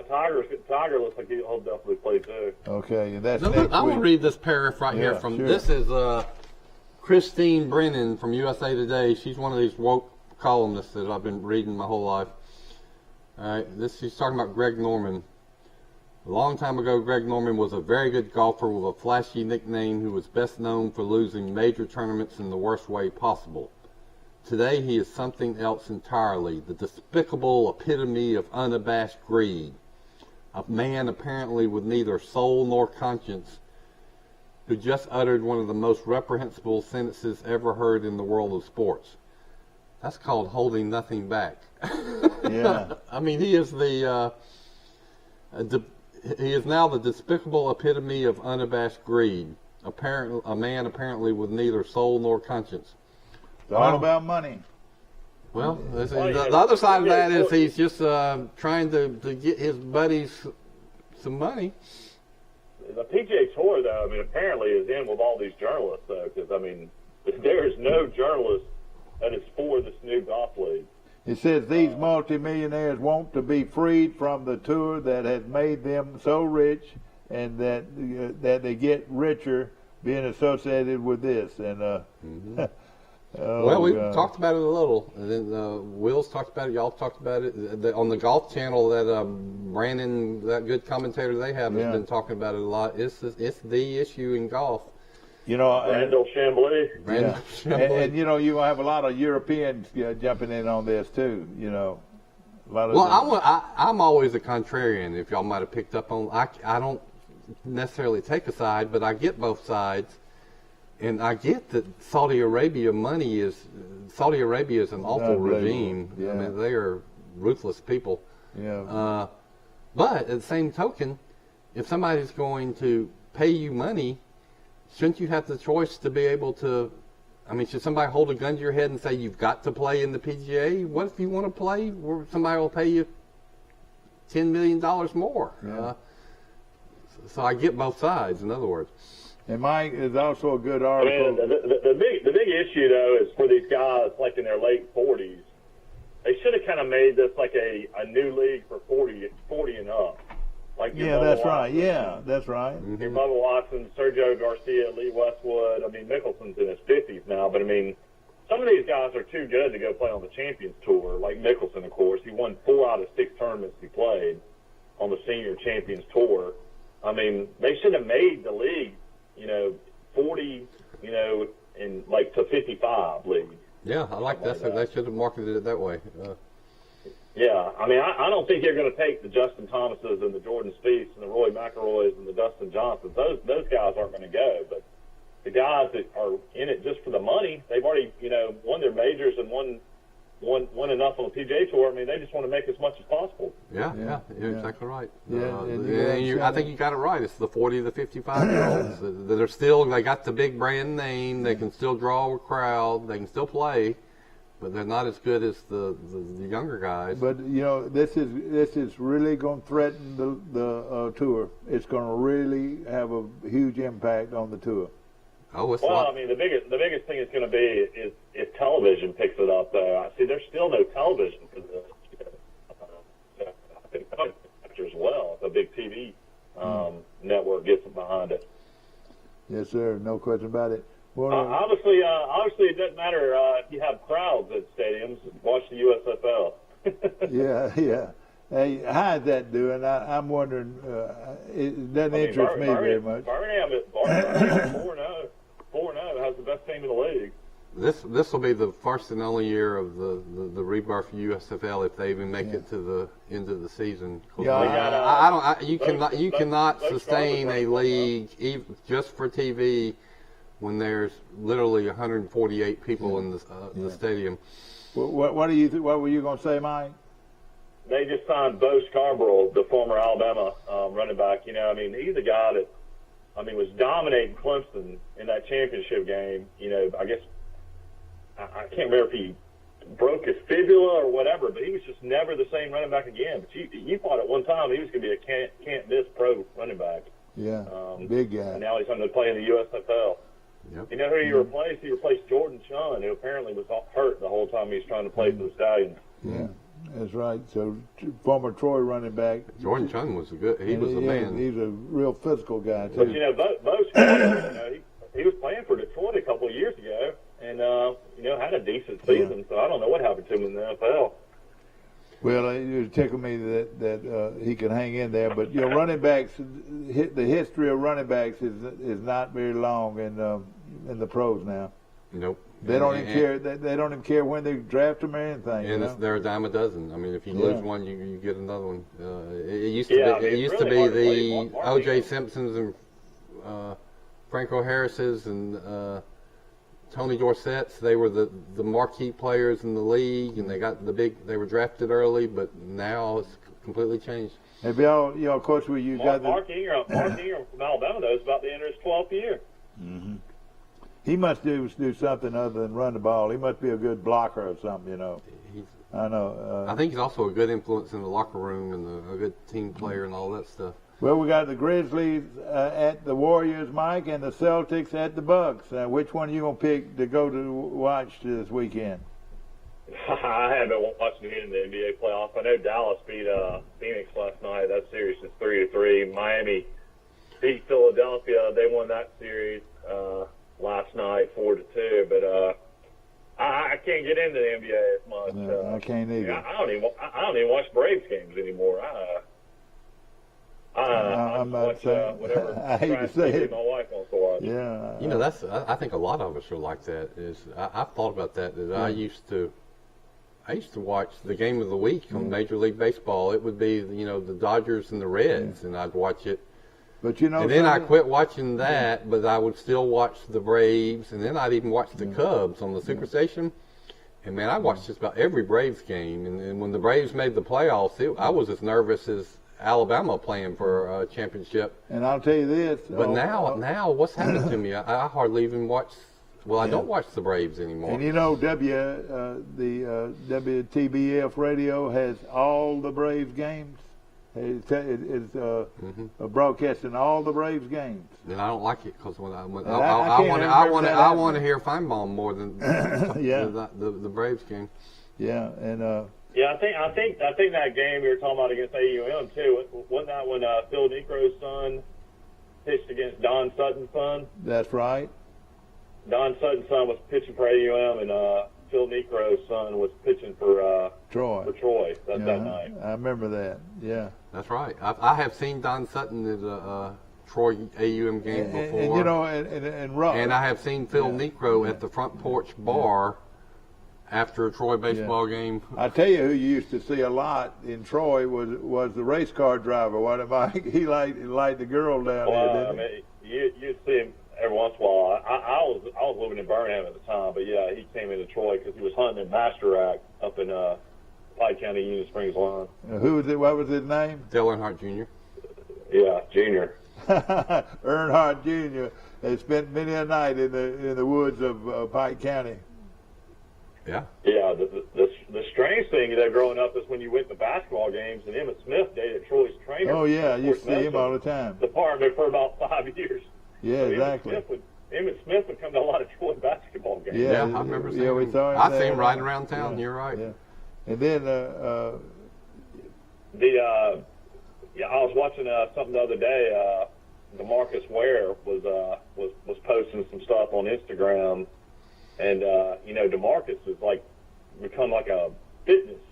Tiger looks like he'll definitely play too. Okay, and that's I'm next going to week. read this paragraph right here from, sure. This is Christine Brennan from USA Today. She's one of these woke columnists that I've been reading my whole life. All right, she's talking about Greg Norman. A long time ago, Greg Norman was a very good golfer with a flashy nickname who was best known for losing major tournaments in the worst way possible. Today, he is something else entirely, the despicable epitome of unabashed greed. A man apparently with neither soul nor conscience, who just uttered one of the most reprehensible sentences ever heard in the world of sports. That's called holding nothing back. Yeah. I mean, he is he is now the despicable epitome of unabashed greed. A man apparently with neither soul nor conscience. It's all about money. Well, the other side of that is he's just trying to get his buddies some money. The PGA Tour, though, I mean, apparently is in with all these journalists, though, because, I mean, there is no journalist that is for this new golf league. It says these multimillionaires want to be freed from the tour that has made them so rich, and that they get richer being associated with this. And Well, we talked about it a little, and then Will's talked about it. Y'all talked about it on the Golf Channel. That Brandon, that good commentator they have, has been talking about it a lot. It's the issue in golf. You know, Randall Chambly. And you know, you have a lot of Europeans jumping in on this too. You know, a lot of. Well, I'm always a contrarian. If y'all might have picked up on, I don't necessarily take a side, but I get both sides. And I get that Saudi Arabia is an awful regime. Yeah. I mean, they are ruthless people. Yeah. But at the same token, if somebody's going to pay you money, shouldn't you have the choice to be able to? I mean, should somebody hold a gun to your head and say you've got to play in the PGA? What if you want to play where somebody will pay you $10 million more? Yeah. So I get both sides, in other words. And Mike is also a good article. I mean, the big issue, though, is for these guys, like in their late 40s, they should have kind of made this like a new league for 40 and up. Like yeah, Bubba that's Watson, right. Yeah, that's right. Your Bubba Watson, Sergio Garcia, Lee Westwood. I mean, Mickelson's in his 50s now, but I mean, some of these guys are too good to go play on the Champions Tour. Like Mickelson, of course, he won 4 out of 6 tournaments he played on the Senior Champions Tour. I mean, they should have made the league, 40, and like to 55 league. Yeah, I like that. They should have marketed it that way. Yeah, I mean, I don't think you're going to take the Justin Thomases and the Jordan Spieths and the Rory McIlroys and the Dustin Johnsons. Those guys aren't going to go. But the guys that are in it just for the money, they've already, won their majors and won enough on the PGA Tour. I mean, they just want to make as much as possible. Yeah, you're exactly right. Yeah, I think you got it right. It's the 40 to 55-year-olds that are still, they got the big brand name. They can still draw a crowd. They can still play, but they're not as good as the younger guys. But this is really going to threaten the tour. It's going to really have a huge impact on the tour. Oh, it's I mean, the biggest thing is going to be is if television picks it up. Though I see there's still no television for this. I think as well. It's a big TV network gets behind it. Yes, sir. No question about it. Well, obviously, it doesn't matter if you have crowds at stadiums. Watch the USFL. yeah. Hey, how is that doing? I'm wondering. It doesn't interest me very much. Birmingham is 4-0. 4-0 has the best team in the league. This will be the first and only year of the rebirth of USFL if they even make it to the end of the season. Yeah, you cannot sustain a league just for TV when there's literally 148 people in the stadium. What were you going to say, Mike? They just signed Bo Scarborough, the former Alabama running back. He's a guy that, was dominating Clemson in that championship game. I guess I can't remember if he broke his fibula or whatever, but he was just never the same running back again. But you thought at one time he was going to be a can't miss pro running back. Yeah, big guy. And now he's going to play in the USFL. Yep. You know who he replaced? He replaced Jordan Chun, who apparently was hurt the whole time he was trying to play for the Stallions. Yeah, that's right. So former Troy running back. Jordan Chun was he was a man. He's a real physical guy too. But you know, Bo Scott, he was playing for Detroit a couple of years ago, and had a decent season. So I don't know what happened to him in the NFL. Well, it tickled me that he can hang in there. But running backs, the history of running backs is not very long in the pros now. Nope. They don't even care. They don't even care when they draft them or anything. And they're a dime a dozen. I mean, if you lose one, you get another one. It used to be the O.J. Simpsons and Franco Harris's and Tony Dorsett's. They were the marquee players in the league, and they were drafted early, but now it's completely changed. Have y'all, of course, Mark Ingram from Alabama, though, is about to enter his 12th year. Mm-hmm. He must do something other than run the ball. He must be a good blocker or something, I know. I think he's also a good influence in the locker room and a good team player and all that stuff. Well, we got the Grizzlies at the Warriors, Mike, and the Celtics at the Bucks. Which one are you going to pick to go to watch this weekend? I haven't watched any in the NBA playoffs. I know Dallas beat Phoenix last night. That series is 3-3. Miami beat Philadelphia. They won that series last night 4-2. But I can't get into the NBA as much. No, I can't either. I don't even watch Braves games anymore. I'm not saying. Whatever. I hate to say it. My wife wants to watch. Yeah. I think a lot of us are like that. I've thought about that. I used to watch the game of the week on Major League Baseball. It would be the Dodgers and the Reds, and I'd watch it. But and then I quit watching that, but I would still watch the Braves, and then I'd even watch the Cubs on the Superstation. And man, I watched just about every Braves game. And when the Braves made the playoffs, I was as nervous as Alabama playing for a championship. And I'll tell you this. But now what's happened to me? I hardly even watch. Well, I don't watch the Braves anymore. And the WTBF radio has all the Braves games. It's broadcasting all the Braves games. And I don't like it because I want to hear Feinbaum more than the Braves game. Yeah, and yeah, I think that game you were talking about against AUM too. Wasn't that when Phil Necro's son pitched against Don Sutton's son? That's right. Don Sutton's son was pitching for AUM, and Phil Necro's son was pitching for Troy. That night. I remember that. Yeah. That's right. I have seen Don Sutton at a Troy AUM game before. And I have seen Phil Necro at the front porch bar after a Troy baseball game. I tell you who you used to see a lot in Troy was the race car driver. He liked the girl down there, didn't he? You'd see him every once in a while. I was living in Birmingham at the time, but yeah, he came into Troy because he was hunting in Masterack up in Pike County, Union Springs line. Who was it? What was his name? Dale Earnhardt Jr. Yeah, Junior. Earnhardt Jr. They spent many a night in the woods of Pike County. Yeah. Yeah. The strange thing growing up is when you went to basketball games, and Emmett Smith dated Troy's trainer. Oh yeah, you see him all the time. Department for about 5 years. Yeah, so exactly. Emmett Smith would come to a lot of Troy basketball games. Yeah, I remember seeing him. We saw him. I see him riding around town. You're right. Yeah. And then I was watching something the other day. DeMarcus Ware was posting some stuff on Instagram, and DeMarcus has become like a fitness